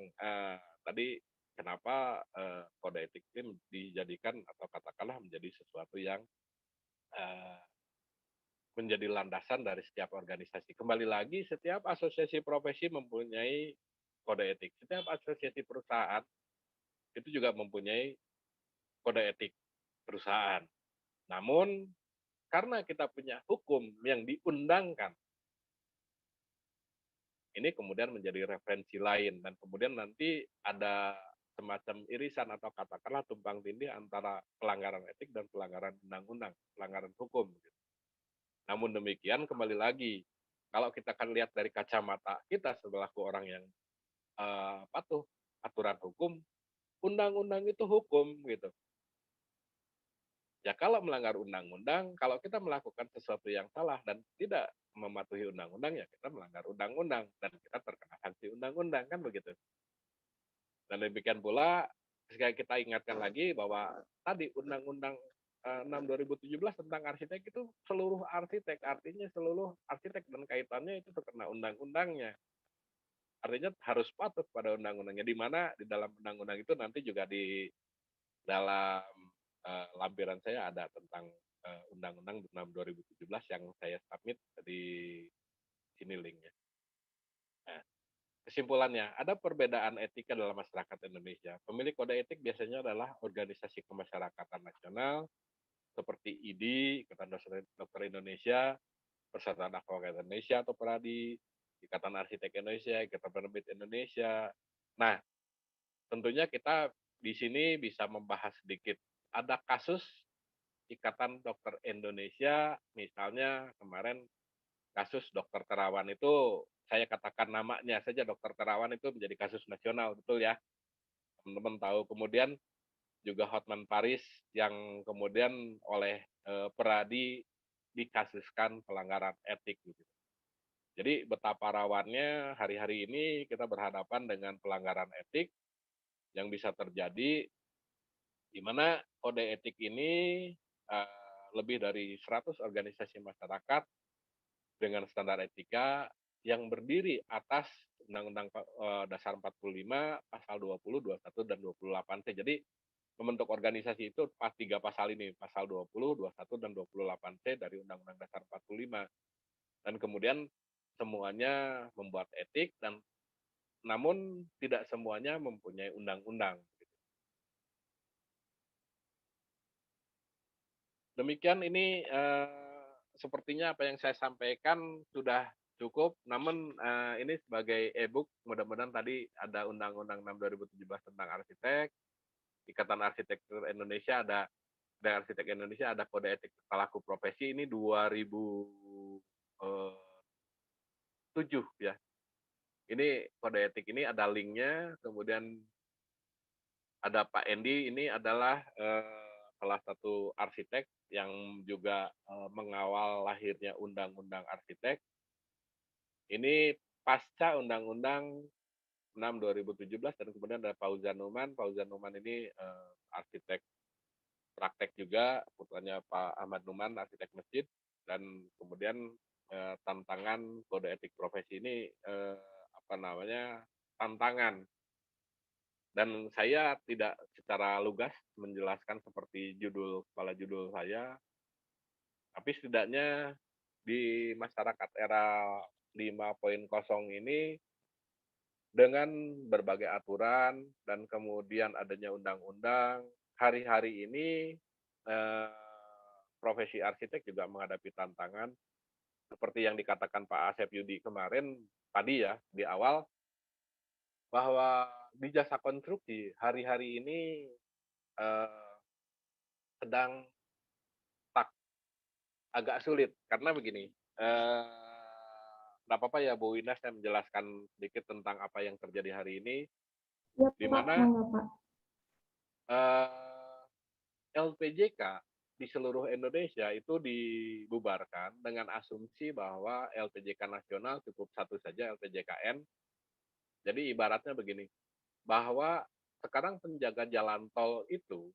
tadi kenapa kode etik ini dijadikan atau katakanlah menjadi sesuatu yang eee, menjadi landasan dari setiap organisasi. Kembali lagi, setiap asosiasi profesi mempunyai kode etik. Setiap asosiasi perusahaan itu juga mempunyai kode etik perusahaan. Namun karena kita punya hukum yang diundangkan, ini kemudian menjadi referensi lain dan kemudian nanti ada semacam irisan atau katakanlah tumpang tindih antara pelanggaran etik dan pelanggaran undang-undang, pelanggaran hukum. Gitu. Namun demikian kembali lagi, kalau kita akan lihat dari kacamata kita selaku orang yang patuh aturan hukum, undang-undang itu hukum gitu. Ya kalau melanggar undang-undang, kalau kita melakukan sesuatu yang salah dan tidak mematuhi undang-undang, ya kita melanggar undang-undang dan kita terkena sanksi undang-undang kan begitu. Dan demikian pula sekali kita ingatkan lagi bahwa tadi Undang-Undang 6 2017 tentang arsitek itu seluruh arsitek, artinya seluruh arsitek dan kaitannya itu terkena undang-undangnya. Artinya harus patuh pada undang-undangnya, di mana di dalam undang-undang itu nanti juga di dalam lampiran saya ada tentang Undang-Undang 6 2017 yang saya submit di sini linknya. Nah, kesimpulannya, ada perbedaan etika dalam masyarakat Indonesia. Pemilik kode etik biasanya adalah organisasi kemasyarakatan nasional seperti IDI, Ikatan Dokter Indonesia, Persatuan Advokat Indonesia atau PERADI, Ikatan Arsitek Indonesia, Ikatan Penerbit Indonesia. Nah, tentunya kita di sini bisa membahas sedikit. Ada kasus Ikatan Dokter Indonesia, misalnya kemarin kasus Dokter Terawan itu, saya katakan namanya saja, Dokter Terawan itu menjadi kasus nasional, betul ya? Teman-teman tahu. Kemudian juga Hotman Paris yang kemudian oleh Peradi dikasuskan pelanggaran etik gitu. Jadi betapa rawannya hari-hari ini kita berhadapan dengan pelanggaran etik yang bisa terjadi, di mana kode etik ini lebih dari 100 organisasi masyarakat dengan standar etika yang berdiri atas Undang-Undang Dasar 45, Pasal 20, 21, dan 28T. Jadi membentuk organisasi itu pas 3 pasal ini, Pasal 20, 21, dan 28T dari Undang-Undang Dasar 45. Dan kemudian semuanya membuat etik, dan namun tidak semuanya mempunyai undang-undang. Demikian ini sepertinya apa yang saya sampaikan sudah cukup, namun ini sebagai e-book, mudah-mudahan tadi ada Undang-Undang 6 2017 tentang arsitek, Ikatan Arsitektur Indonesia ada, dan Arsitek Indonesia ada kode etik pelaku profesi ini 2007 ya. Ini kode etik ini ada linknya, kemudian ada Pak Endi, ini adalah salah satu arsitek yang juga mengawal lahirnya Undang-Undang Arsitek. Ini pasca Undang-Undang 6 2017, dan kemudian ada Fauzan Numan. Fauzan Numan ini arsitek praktek juga, putranya Pak Ahmad Numan, arsitek masjid, dan kemudian tantangan kode etik profesi ini apa namanya, tantangan. Dan saya tidak secara lugas menjelaskan seperti kepala judul saya, tapi setidaknya di masyarakat era 5.0 ini, dengan berbagai aturan dan kemudian adanya undang-undang, hari-hari ini eh, profesi arsitek juga menghadapi tantangan seperti yang dikatakan Pak Asep Yudi kemarin tadi ya di awal, bahwa di jasa konstruksi hari-hari ini eh, sedang tak agak sulit karena begini. Nggak apa-apa ya Bu Wina, saya menjelaskan sedikit tentang apa yang terjadi hari ini, Ya di Pak, mana monggo Pak. LPJK di seluruh Indonesia itu dibubarkan dengan asumsi bahwa LPJK nasional cukup satu saja, LPJKN. Jadi ibaratnya begini, bahwa sekarang penjaga jalan tol itu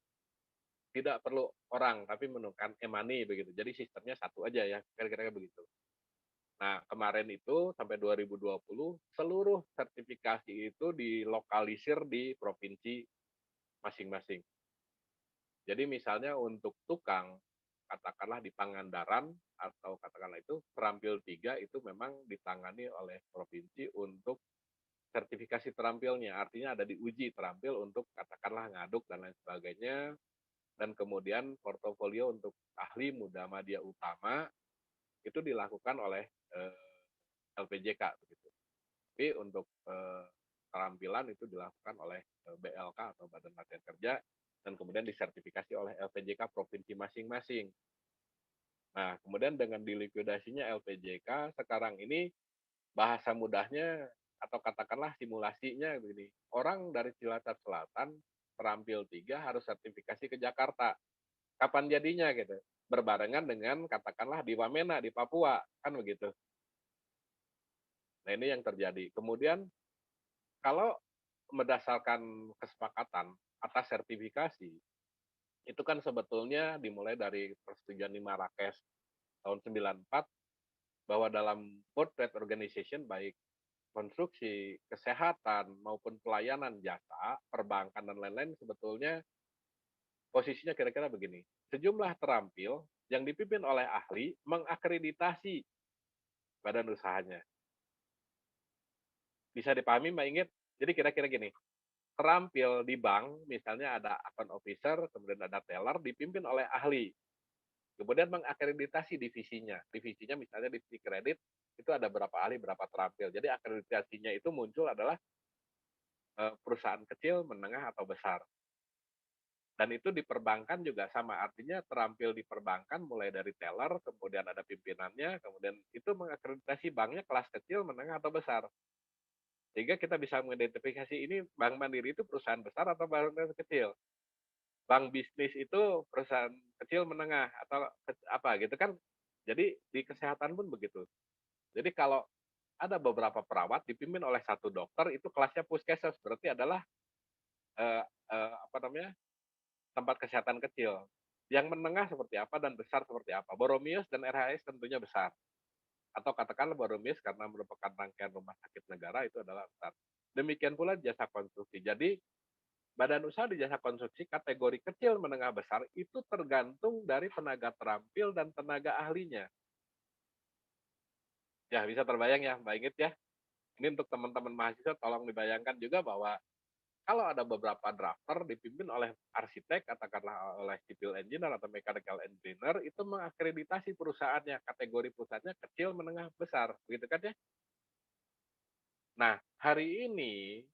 tidak perlu orang, tapi menggunakan e-money begitu. Jadi sistemnya satu aja ya, kira-kira begitu. Nah, kemarin itu sampai 2020, seluruh sertifikasi itu dilokalisir di provinsi masing-masing. Jadi misalnya untuk tukang, katakanlah di Pangandaran, atau katakanlah itu terampil 3 itu memang ditangani oleh provinsi untuk sertifikasi terampilnya. Artinya ada diuji terampil untuk katakanlah ngaduk dan lain sebagainya. Dan kemudian portofolio untuk ahli muda media utama itu dilakukan oleh LPJK begitu. Tapi untuk keterampilan itu dilakukan oleh BLK atau Badan Latihan Kerja, dan kemudian disertifikasi oleh LPJK provinsi masing-masing. Nah, kemudian dengan dilikuidasinya LPJK, sekarang ini bahasa mudahnya atau katakanlah simulasinya begini. Orang dari Cilacap Selatan terampil 3 harus sertifikasi ke Jakarta. Kapan jadinya gitu? Berbarengan dengan katakanlah di Wamena di Papua, kan begitu. Nah, ini yang terjadi. Kemudian kalau berdasarkan kesepakatan atas sertifikasi, itu kan sebetulnya dimulai dari persetujuan di Marrakesh tahun 94 bahwa dalam World Trade Organization baik konstruksi, kesehatan maupun pelayanan jasa, perbankan dan lain-lain sebetulnya posisinya kira-kira begini. Sejumlah terampil yang dipimpin oleh ahli mengakreditasi badan usahanya. Bisa dipahami Mbak Inggit? Jadi kira-kira gini, terampil di bank, misalnya ada account officer, kemudian ada teller, dipimpin oleh ahli. Kemudian mengakreditasi divisinya. Divisinya misalnya divisi kredit, itu ada berapa ahli, berapa terampil. Jadi akreditasinya itu muncul adalah perusahaan kecil, menengah, atau besar. Dan itu di perbankan juga sama, artinya terampil di perbankan mulai dari teller, kemudian ada pimpinannya, kemudian itu mengakreditasi banknya kelas kecil, menengah, atau besar. Sehingga kita bisa mengidentifikasi ini Bank Mandiri itu perusahaan besar atau bank kecil. Bank bisnis itu perusahaan kecil, menengah, atau apa gitu kan. Jadi di kesehatan pun begitu. Jadi kalau ada beberapa perawat dipimpin oleh satu dokter, itu kelasnya puskesmas, berarti adalah eh, apa namanya tempat kesehatan kecil. Yang menengah seperti apa dan besar seperti apa. Boromius dan RHS tentunya besar. Atau katakanlah Boromius karena merupakan rangkaian rumah sakit negara itu adalah besar. Demikian pula jasa konstruksi. Jadi badan usaha di jasa konstruksi kategori kecil, menengah, besar itu tergantung dari tenaga terampil dan tenaga ahlinya. Ya bisa terbayang ya Mbak Inggit ya. Ini untuk teman-teman mahasiswa tolong dibayangkan juga bahwa kalau ada beberapa drafter dipimpin oleh arsitek, katakanlah oleh civil engineer atau mechanical engineer, itu mengakreditasi perusahaannya, kategori perusahaannya kecil, menengah, besar, begitu kan ya? Nah, hari ini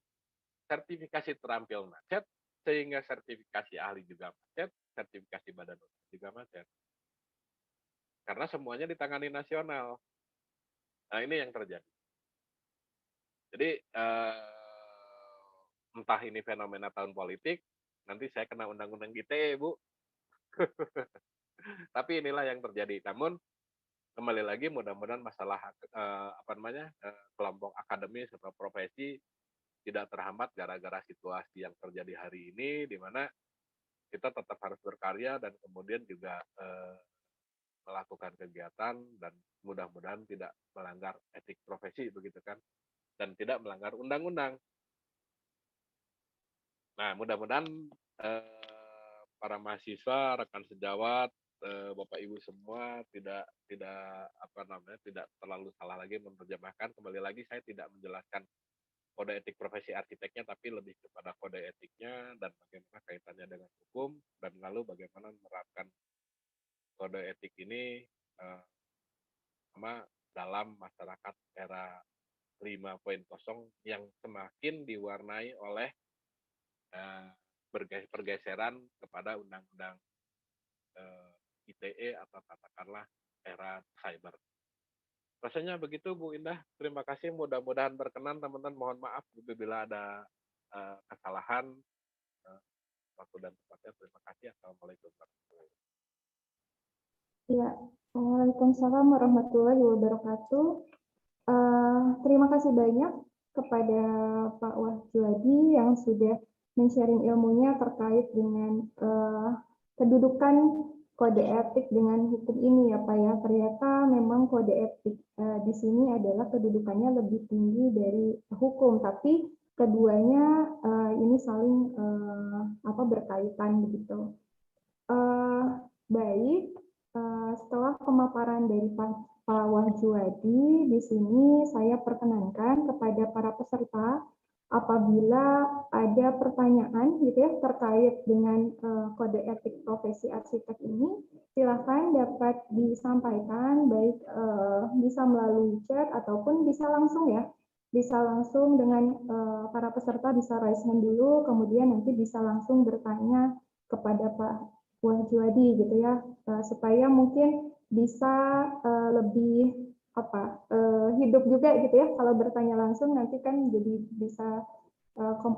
sertifikasi terampil macet, sehingga sertifikasi ahli juga macet, sertifikasi badan usaha juga macet. Karena semuanya ditangani nasional. Nah, ini yang terjadi. Jadi, entah ini fenomena tahun politik, nanti saya kena undang-undang ITE, Bu. Tapi inilah yang terjadi. Namun kembali lagi mudah-mudahan masalah kelompok akademis atau profesi tidak terhambat gara-gara situasi yang terjadi hari ini, di mana kita tetap harus berkarya dan kemudian juga melakukan kegiatan dan mudah-mudahan tidak melanggar etik profesi begitu kan, dan tidak melanggar undang-undang. Nah mudah-mudahan para mahasiswa, rekan sejawat, Bapak Ibu semua tidak tidak terlalu salah lagi menerjemahkan. Kembali lagi saya tidak menjelaskan kode etik profesi arsiteknya, tapi lebih kepada kode etiknya dan bagaimana kaitannya dengan hukum, dan lalu bagaimana menerapkan kode etik ini sama dalam masyarakat era 5.0 yang semakin diwarnai oleh pergeseran kepada undang-undang ITE atau katakanlah era cyber. Rasanya begitu Bu Indah. Terima kasih. Mudah-mudahan berkenan teman-teman. Mohon maaf bila ada kesalahan waktu dan tempatnya. Terima kasih. Assalamualaikum warahmatullahi wabarakatuh. Ya, Waalaikumsalam warahmatullahi wabarakatuh. Terima kasih banyak kepada Pak Wahyudi yang sudah men-sharing ilmunya terkait dengan kedudukan kode etik dengan hukum ini ya Pak ya. Ternyata memang kode etik di sini adalah kedudukannya lebih tinggi dari hukum, tapi keduanya ini saling berkaitan begitu. Baik, setelah pemaparan dari Pak Wahyudi, di sini saya perkenankan kepada para peserta apabila ada pertanyaan gitu ya terkait dengan kode etik profesi arsitek ini, silakan dapat disampaikan baik bisa melalui chat ataupun bisa langsung ya. Bisa langsung dengan para peserta bisa raise hand dulu, kemudian nanti bisa langsung bertanya kepada Pak Wahyudi gitu ya, supaya mungkin bisa lebih hidup juga gitu ya. Kalau bertanya langsung nanti kan jadi bisa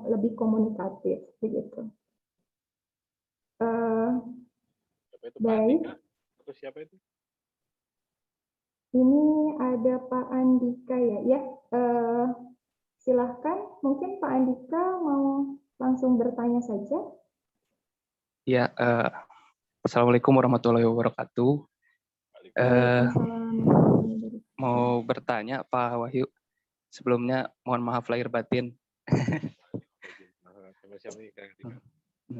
lebih komunikatif begitu. Siapa itu? Baik. Pak Andika? Atau siapa itu? Ini ada Pak Andika ya. Ya, Silahkan, mungkin Pak Andika mau langsung bertanya saja. Ya, Assalamualaikum warahmatullahi wabarakatuh. Waalaikumsalam warahmatullahi wabarakatuh. Mau bertanya Pak Wahyu, sebelumnya mohon maaf lahir batin.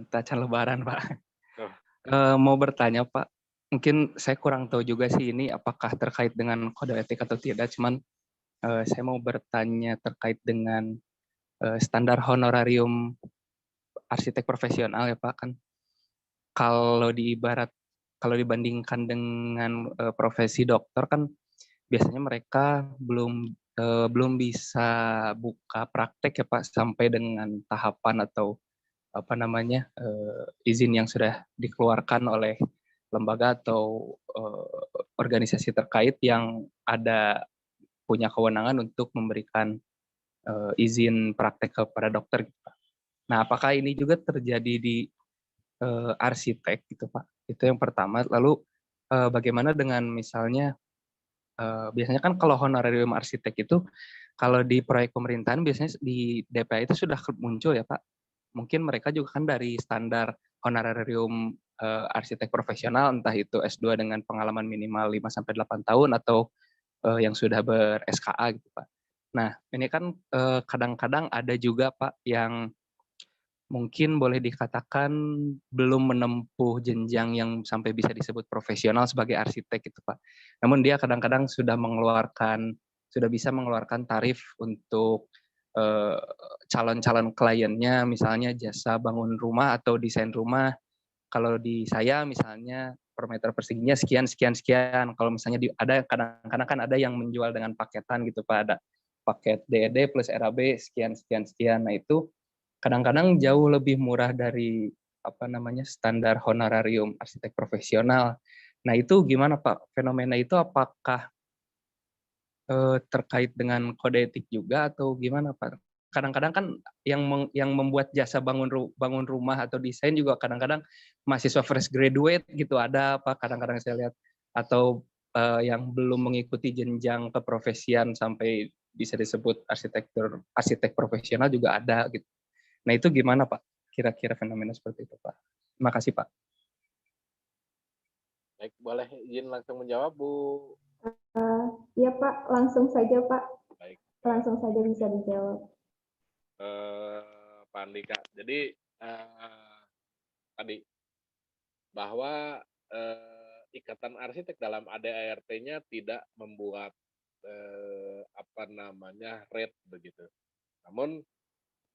Tacan lebaran Pak. Mau bertanya Pak, mungkin saya kurang tahu juga sih ini apakah terkait dengan kode etik atau tidak, cuman saya mau bertanya terkait dengan standar honorarium arsitek profesional ya Pak. Kan kalau kalau dibandingkan dengan profesi dokter kan biasanya mereka belum bisa buka praktek ya Pak sampai dengan tahapan atau apa namanya izin yang sudah dikeluarkan oleh lembaga atau organisasi terkait yang ada punya kewenangan untuk memberikan izin praktek kepada dokter gitu Pak. Nah, apakah ini juga terjadi di arsitek gitu Pak? Itu yang pertama. Lalu bagaimana dengan misalnya biasanya kan kalau honorarium arsitek itu kalau di proyek pemerintahan biasanya di DPA itu sudah muncul ya Pak. Mungkin mereka juga kan dari standar honorarium arsitek profesional entah itu S2 dengan pengalaman minimal 5 sampai 8 tahun atau yang sudah ber-SKA gitu Pak. Nah, ini kan kadang-kadang ada juga Pak yang mungkin boleh dikatakan belum menempuh jenjang yang sampai bisa disebut profesional sebagai arsitek gitu Pak. Namun dia kadang-kadang sudah bisa mengeluarkan tarif untuk calon-calon kliennya, misalnya jasa bangun rumah atau desain rumah. Kalau di saya misalnya per meter perseginya sekian sekian sekian. Kalau misalnya ada kadang-kadang kan ada yang menjual dengan paketan gitu Pak, ada paket DED plus RAB sekian sekian sekian. Nah itu kadang-kadang jauh lebih murah dari apa namanya standar honorarium arsitek profesional. Nah itu gimana Pak? Fenomena itu apakah terkait dengan kode etik juga atau gimana Pak? Kadang-kadang kan yang membuat jasa bangun rumah atau desain juga kadang-kadang mahasiswa fresh graduate gitu ada apa kadang-kadang saya lihat atau yang belum mengikuti jenjang keprofesian sampai bisa disebut arsitek profesional juga ada gitu. Nah itu gimana Pak? Kira-kira fenomena seperti itu Pak. Terima kasih Pak. Baik, boleh izin langsung menjawab Bu? Ya Pak, langsung saja Pak. Baik. Langsung saja bisa dijawab. Pak Andika, jadi tadi bahwa ikatan arsitek dalam ADART-nya tidak membuat apa namanya rate begitu. Namun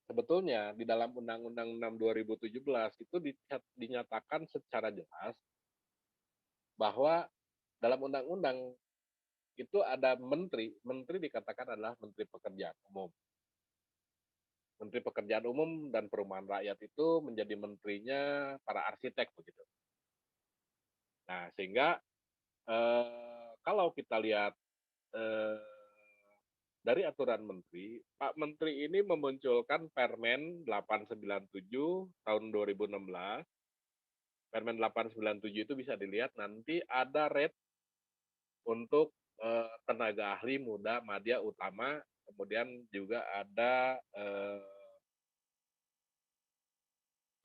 sebetulnya di dalam Undang-Undang 6 2017 itu dinyatakan secara jelas bahwa dalam undang-undang itu ada menteri dikatakan adalah Menteri Pekerjaan Umum. Menteri Pekerjaan Umum dan Perumahan Rakyat itu menjadi menterinya para arsitek begitu. Nah, sehingga kalau kita lihat dari aturan menteri, Pak Menteri ini memunculkan Permen 897 tahun 2016. Permen 897 itu bisa dilihat nanti ada rate untuk tenaga ahli muda, madya, utama, kemudian juga ada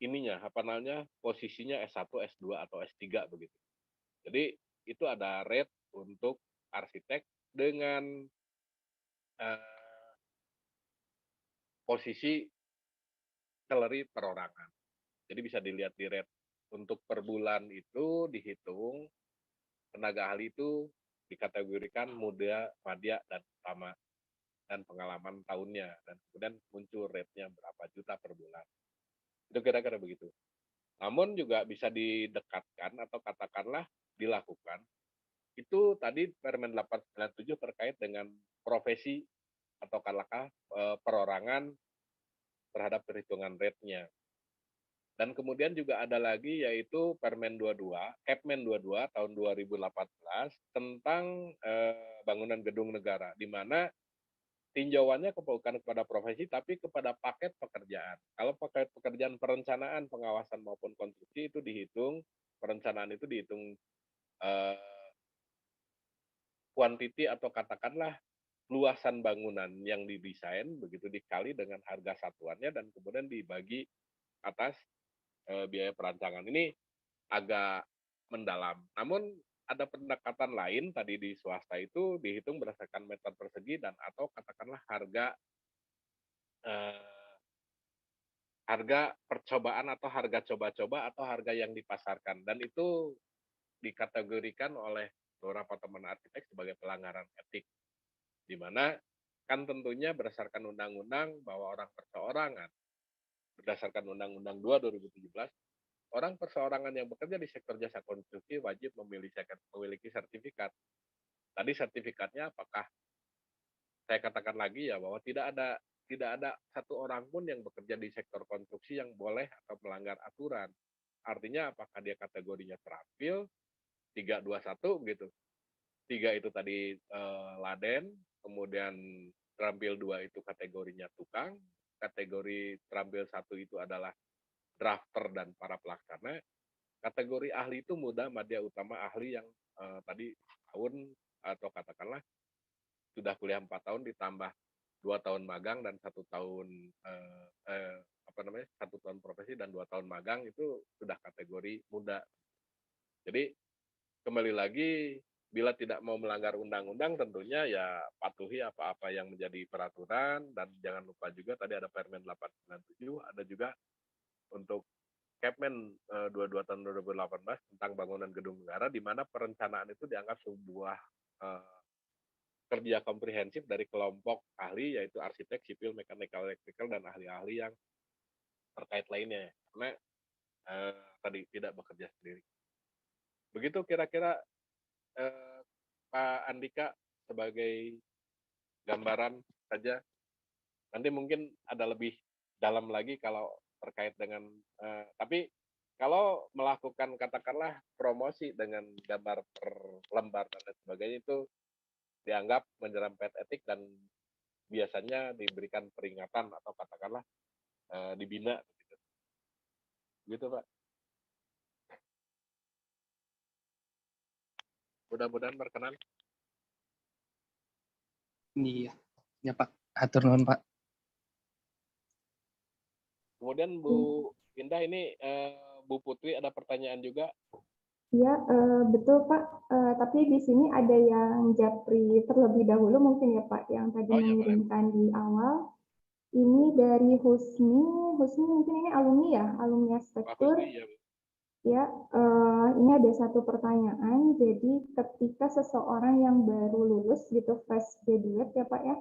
ininya apa namanya posisinya S1, S2 atau S3 begitu. Jadi itu ada rate untuk arsitek dengan posisi salary perorangan. Jadi bisa dilihat di rate untuk per bulan itu dihitung tenaga ahli itu dikategorikan muda, madya, dan utama dan pengalaman tahunnya dan kemudian muncul rate-nya berapa juta per bulan. Itu kira-kira begitu. Namun juga bisa didekatkan atau katakanlah dilakukan itu tadi Permen 897 terkait dengan profesi atau katakanlah perorangan terhadap perhitungan rate-nya. Dan kemudian juga ada lagi yaitu Permen 22, Kepmen 22 tahun 2018 tentang bangunan gedung negara, di mana tinjauannya bukan kepada profesi tapi kepada paket pekerjaan. Kalau paket pekerjaan perencanaan, pengawasan maupun konstruksi itu dihitung, perencanaan itu dihitung kuantiti atau katakanlah luasan bangunan yang didesain begitu dikali dengan harga satuannya dan kemudian dibagi atas biaya perancangan. Ini agak mendalam. Namun ada pendekatan lain tadi di swasta itu dihitung berdasarkan meter persegi dan atau katakanlah eh, harga percobaan atau harga coba-coba atau harga yang dipasarkan, dan itu dikategorikan oleh beberapa teman arsitek sebagai pelanggaran etik, di mana kan tentunya berdasarkan undang-undang bahwa orang perseorangan, berdasarkan Undang-Undang 2 2017, orang perseorangan yang bekerja di sektor jasa konstruksi wajib memiliki sertifikat. Tadi sertifikatnya apakah, saya katakan lagi ya, bahwa tidak ada satu orang pun yang bekerja di sektor konstruksi yang boleh atau melanggar aturan. Artinya apakah dia kategorinya terampil 321 gitu. 3 itu tadi laden, kemudian terampil 2 itu kategorinya tukang, kategori terampil 1 itu adalah drafter dan para pelaksana, kategori ahli itu muda, madya, utama, ahli yang tadi tahun atau katakanlah sudah kuliah 4 tahun ditambah 2 tahun magang dan 1 tahun apa namanya 1 tahun profesi dan 2 tahun magang, itu sudah kategori muda. Jadi kembali lagi, bila tidak mau melanggar undang-undang tentunya ya patuhi apa-apa yang menjadi peraturan, dan jangan lupa juga tadi ada Permen 897, ada juga untuk Kepmen 22 tahun 2018 tentang bangunan gedung negara, di mana perencanaan itu dianggap sebuah eh, kerja komprehensif dari kelompok ahli, yaitu arsitek, sipil, mekanikal, elektrikal, dan ahli-ahli yang terkait lainnya. Karena tadi tidak bekerja sendiri. Begitu kira-kira Pak Andika sebagai gambaran saja. Nanti mungkin ada lebih dalam lagi kalau terkait dengan, tapi kalau melakukan katakanlah promosi dengan gambar per lembar dan lain sebagainya, itu dianggap menyerempet etik dan biasanya diberikan peringatan atau katakanlah dibina gitu. Gitu Pak. Mudah-mudahan berkenan. Iya, ya Pak. Atur nuhun Pak. Kemudian Bu Indah ini Bu Putri ada pertanyaan juga. Iya, betul Pak. Tapi di sini ada yang japri terlebih dahulu mungkin ya Pak, yang tadi Oh ya, boleh. mengirimkan di awal. Ini dari Husni. Husni mungkin ini alumni ya, alumni Pak arsitektur. Husni ya. Ya, ini ada satu pertanyaan. Jadi ketika seseorang yang baru lulus gitu, fresh graduate ya Pak ya,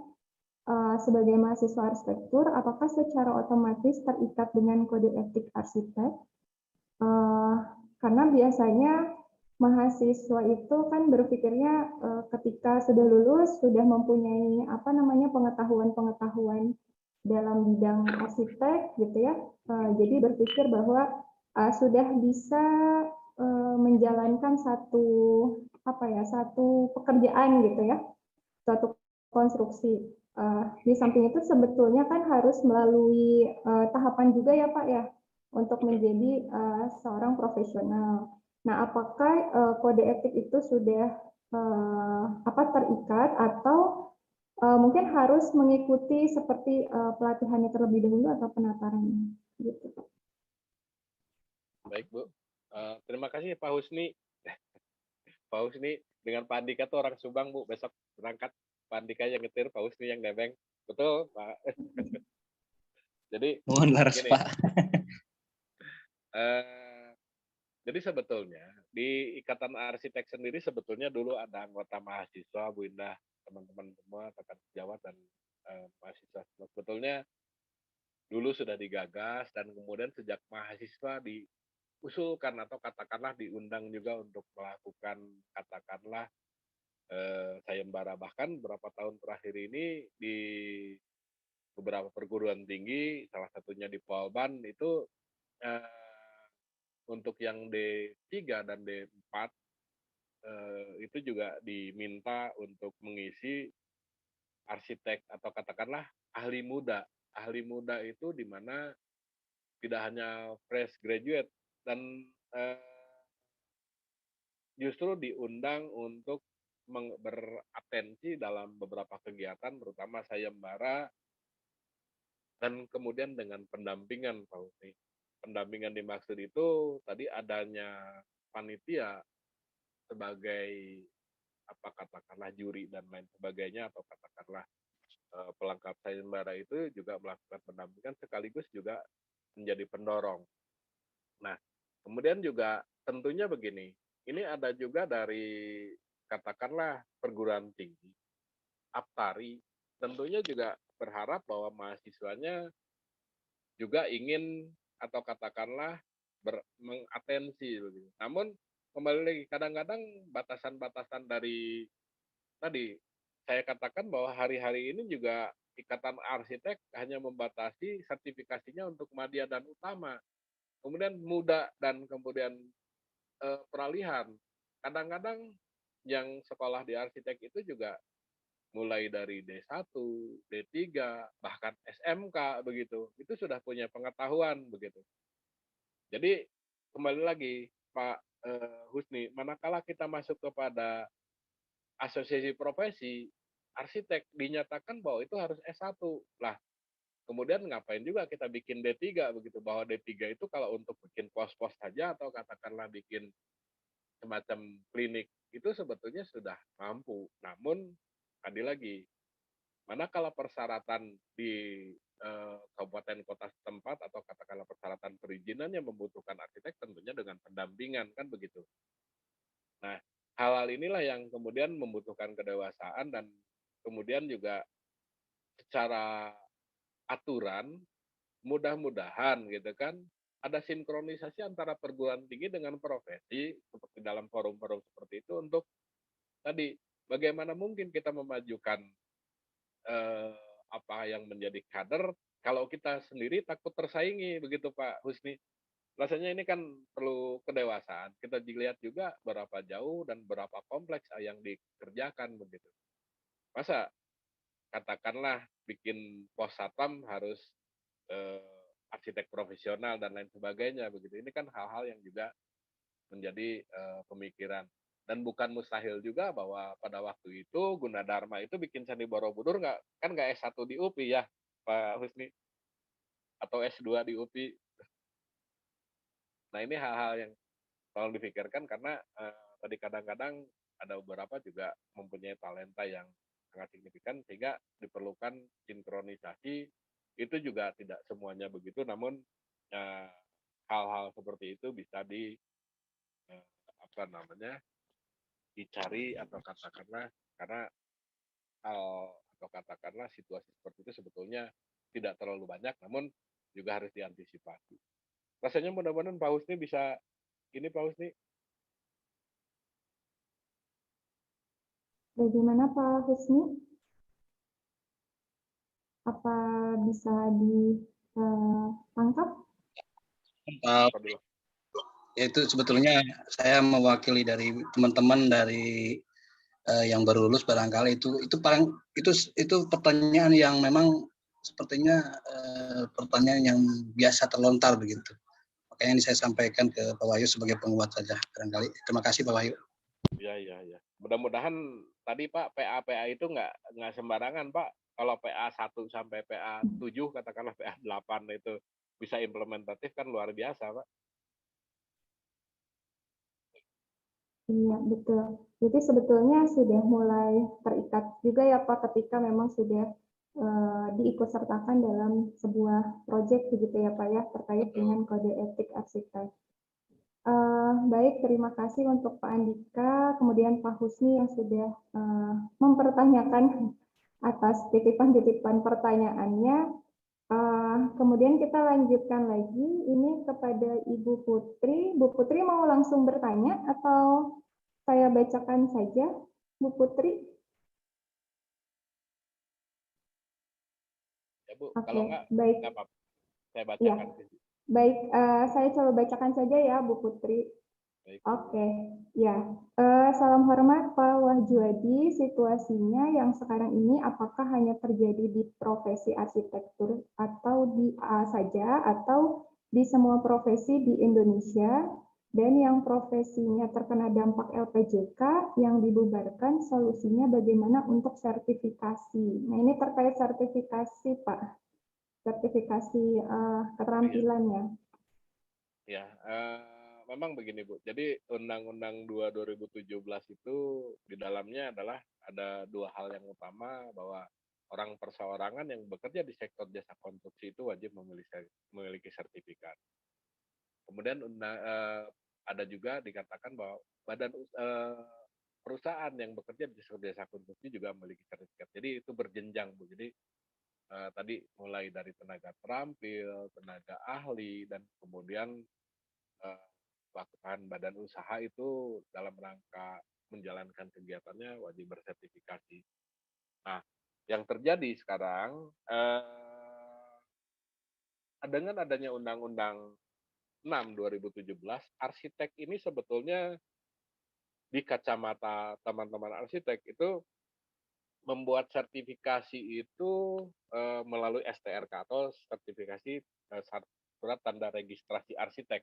sebagai mahasiswa arsitektur, apakah secara otomatis terikat dengan kode etik arsitek? Karena biasanya mahasiswa itu kan berpikirnya ketika sudah lulus, sudah mempunyai apa namanya pengetahuan-pengetahuan dalam bidang arsitek gitu ya. Jadi berpikir bahwa sudah bisa menjalankan satu apa ya, satu pekerjaan gitu ya, suatu konstruksi. Di samping itu sebetulnya kan harus melalui tahapan juga ya Pak ya untuk menjadi seorang profesional. Nah, apakah kode etik itu sudah apa terikat atau mungkin harus mengikuti seperti pelatihannya terlebih dahulu atau penatarannya gitu. Baik Bu. Terima kasih Pak Husni. Pak Husni dengan Pak Andika tuh orang Subang Bu. Besok berangkat Pak Andika yang ngetir, Pak Husni yang nebeng. Betul Pak. Jadi Mohon laras gini, Pak. jadi sebetulnya di Ikatan Arsitek sendiri sebetulnya dulu ada anggota mahasiswa, Bu Indah, teman-teman semua, rekan sejawat dan mahasiswa. Sebetulnya dulu sudah digagas dan kemudian sejak mahasiswa diusulkan atau katakanlah diundang juga untuk melakukan katakanlah sayembara, bahkan beberapa tahun terakhir ini di beberapa perguruan tinggi, salah satunya di Polban itu untuk yang D3 dan D4 itu juga diminta untuk mengisi arsitek atau katakanlah ahli muda. Ahli muda itu di mana tidak hanya fresh graduate dan justru diundang untuk beratensi dalam beberapa kegiatan, terutama sayembara, dan kemudian dengan pendampingan, Pak Husni. Pendampingan dimaksud itu tadi adanya panitia sebagai apa katakanlah juri dan lain sebagainya, atau katakanlah pelengkap sayembara itu juga melakukan pendampingan sekaligus juga menjadi pendorong. Nah, kemudian juga tentunya begini, ini ada juga dari katakanlah perguruan tinggi, Aptari, tentunya juga berharap bahwa mahasiswanya juga ingin atau katakanlah mengatensi begitu. Namun kembali lagi kadang-kadang batasan-batasan dari tadi saya katakan bahwa hari-hari ini juga Ikatan Arsitek hanya membatasi sertifikasinya untuk madya dan utama. Kemudian muda dan kemudian peralihan. Kadang-kadang yang sekolah di arsitek itu juga mulai dari D1, D3, bahkan SMK begitu. Itu sudah punya pengetahuan begitu. Jadi kembali lagi Pak Husni, manakala kita masuk kepada asosiasi profesi, arsitek dinyatakan bahwa itu harus S1. Lah, kemudian ngapain juga kita bikin D3 begitu, bahwa D3 itu kalau untuk bikin pos-pos saja atau katakanlah bikin semacam klinik itu sebetulnya sudah mampu. Namun tadi lagi, manakala persyaratan di kabupaten kota setempat atau katakanlah persyaratan perizinan yang membutuhkan arsitek tentunya dengan pendampingan kan begitu. Nah, hal-hal inilah yang kemudian membutuhkan kedewasaan dan kemudian juga secara aturan mudah-mudahan gitu kan ada sinkronisasi antara perguruan tinggi dengan profesi seperti dalam forum-forum seperti itu untuk tadi bagaimana mungkin kita memajukan apa yang menjadi kader kalau kita sendiri takut tersaingi begitu Pak Husni. Rasanya ini kan perlu kedewasaan. Kita dilihat juga berapa jauh dan berapa kompleks yang dikerjakan begitu. Masa katakanlah bikin pos satpam harus arsitek profesional dan lain sebagainya begitu. Ini kan hal-hal yang juga menjadi pemikiran. Dan bukan mustahil juga bahwa pada waktu itu Gunadarma itu bikin Candi Borobudur nggak S1 di UPI ya Pak Husni atau S2 di UPI. Nah ini hal-hal yang tolong dipikirkan karena tadi kadang-kadang ada beberapa juga mempunyai talenta yang sangat signifikan sehingga diperlukan sinkronisasi. Itu juga tidak semuanya begitu, namun hal-hal seperti itu bisa dicari atau katakanlah karena hal atau katakanlah situasi seperti itu sebetulnya tidak terlalu banyak, namun juga harus diantisipasi. Rasanya mudah-mudahan Pak Husni bisa ini Pak Husni. Bagaimana Pak Husni? Apa bisa ditangkap? Itu sebetulnya saya mewakili dari teman-teman dari yang baru lulus barangkali itu pertanyaan yang memang sepertinya pertanyaan yang biasa terlontar begitu. Makanya ini saya sampaikan ke Pak Wahyu sebagai penguat saja barangkali. Terima kasih Pak Wahyu. Iya. Mudah-mudahan tadi Pak PA itu nggak sembarangan Pak. Kalau PA 1 sampai PA 7 katakanlah PA 8 itu bisa implementatif kan luar biasa Pak. Iya, betul. Jadi sebetulnya sudah mulai terikat juga ya Pak ketika memang sudah diikutsertakan dalam sebuah proyek begitu ya Pak ya terkait dengan kode etik arsitek. Baik, terima kasih untuk Pak Andika, kemudian Pak Husni yang sudah mempertanyakan atas titipan-titipan pertanyaannya. Kemudian kita lanjutkan lagi ini kepada Ibu Putri. Bu Putri mau langsung bertanya atau saya bacakan saja, Bu Putri? Ya Bu, Oke, kalau nggak apa-apa. Saya bacakan. Ya. Baik, saya coba bacakan saja ya Bu Putri. Oke, ya. Salam hormat Pak Wahjuadi, situasinya yang sekarang ini apakah hanya terjadi di profesi arsitektur atau di A saja atau di semua profesi di Indonesia? Dan yang profesinya terkena dampak LPJK yang dibubarkan, solusinya bagaimana untuk sertifikasi. Nah, ini terkait sertifikasi, Pak. Sertifikasi keterampilan ya. Ya, memang begini Bu. Jadi Undang-Undang 2 2017 itu di dalamnya adalah ada dua hal yang utama, bahwa orang perseorangan yang bekerja di sektor jasa konstruksi itu wajib memiliki sertifikat. Kemudian ada juga dikatakan bahwa perusahaan yang bekerja di sektor jasa konstruksi juga memiliki sertifikat. Jadi itu berjenjang Bu. Jadi tadi mulai dari tenaga terampil, tenaga ahli, dan kemudian bahkan badan usaha itu dalam rangka menjalankan kegiatannya wajib bersertifikasi. Nah, yang terjadi sekarang dengan adanya Undang-Undang 6 2017, arsitek ini sebetulnya di kacamata teman-teman arsitek itu membuat sertifikasi itu melalui STRK atau sertifikasi surat tanda registrasi arsitek.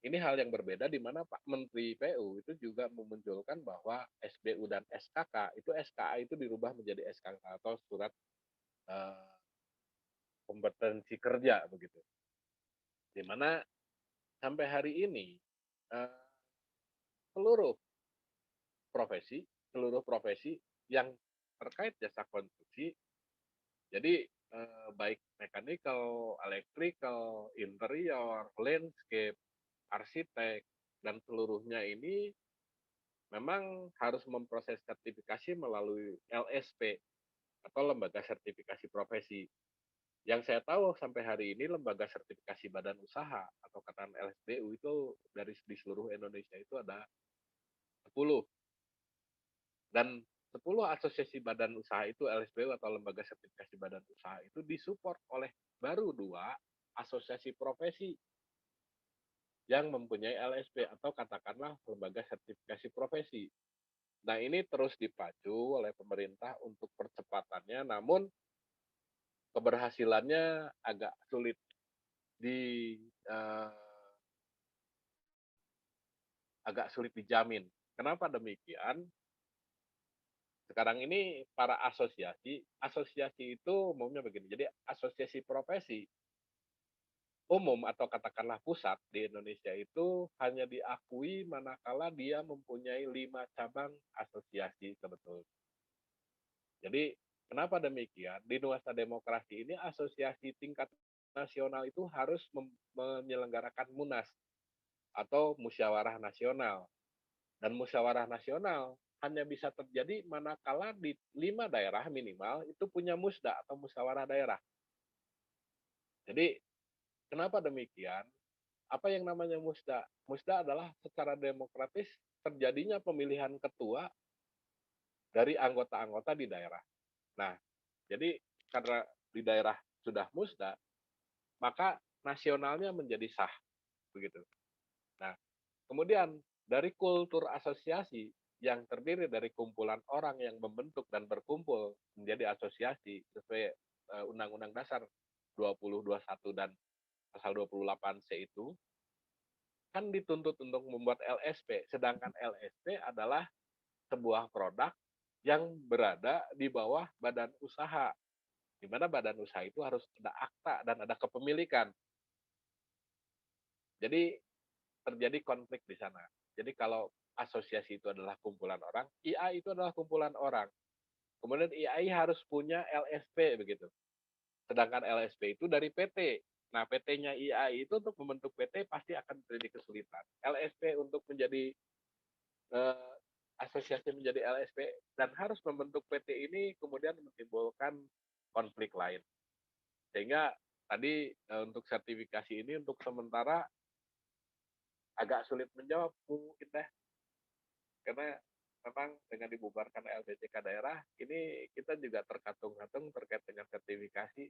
Ini hal yang berbeda di mana Pak Menteri PU itu juga memunculkan bahwa SBU dan SKK itu SKA itu dirubah menjadi SKK atau surat kompetensi kerja begitu. Di mana sampai hari ini seluruh profesi yang terkait jasa konstruksi, jadi baik mechanical, electrical, interior, landscape, arsitek, dan seluruhnya ini memang harus memproses sertifikasi melalui LSP atau lembaga sertifikasi profesi. Yang saya tahu sampai hari ini lembaga sertifikasi badan usaha atau katakan LSBU itu di seluruh Indonesia itu ada 10. Dan 10 asosiasi badan usaha itu LSBU atau lembaga sertifikasi badan usaha itu disupport oleh baru 2 asosiasi profesi yang mempunyai LSP atau katakanlah lembaga sertifikasi profesi. Nah, ini terus dipacu oleh pemerintah untuk percepatannya, namun keberhasilannya agak sulit dijamin. Kenapa demikian? Sekarang ini para asosiasi itu umumnya begini. Jadi asosiasi profesi umum atau katakanlah pusat di Indonesia itu hanya diakui manakala dia mempunyai 5 cabang asosiasi sebetulnya. Jadi kenapa demikian? Di nuansa demokrasi ini asosiasi tingkat nasional itu harus menyelenggarakan munas atau musyawarah nasional. Dan musyawarah nasional hanya bisa terjadi manakala di 5 daerah minimal itu punya musda atau musyawarah daerah. Jadi kenapa demikian? Apa yang namanya musda? Musda adalah secara demokratis terjadinya pemilihan ketua dari anggota-anggota di daerah. Nah, jadi karena di daerah sudah musda, maka nasionalnya menjadi sah, begitu. Nah, kemudian dari kultur asosiasi yang terdiri dari kumpulan orang yang membentuk dan berkumpul menjadi asosiasi sesuai Undang-Undang Dasar 2021 dan pasal 28C itu, kan dituntut untuk membuat LSP, sedangkan LSP adalah sebuah produk yang berada di bawah badan usaha, di mana badan usaha itu harus ada akta dan ada kepemilikan. Jadi terjadi konflik di sana. Jadi kalau asosiasi itu adalah kumpulan orang, IA itu adalah kumpulan orang. Kemudian IAI harus punya LSP begitu. Sedangkan LSP itu dari PT. Nah, PT-nya IAI itu untuk membentuk PT pasti akan terjadi kesulitan. LSP untuk menjadi asosiasi menjadi LSP dan harus membentuk PT ini kemudian menimbulkan konflik lain. Sehingga tadi untuk sertifikasi ini untuk sementara agak sulit menjawab Bu Indah. Karena memang dengan dibubarkan LPJK daerah, ini kita juga terkatung-katung terkait dengan sertifikasi.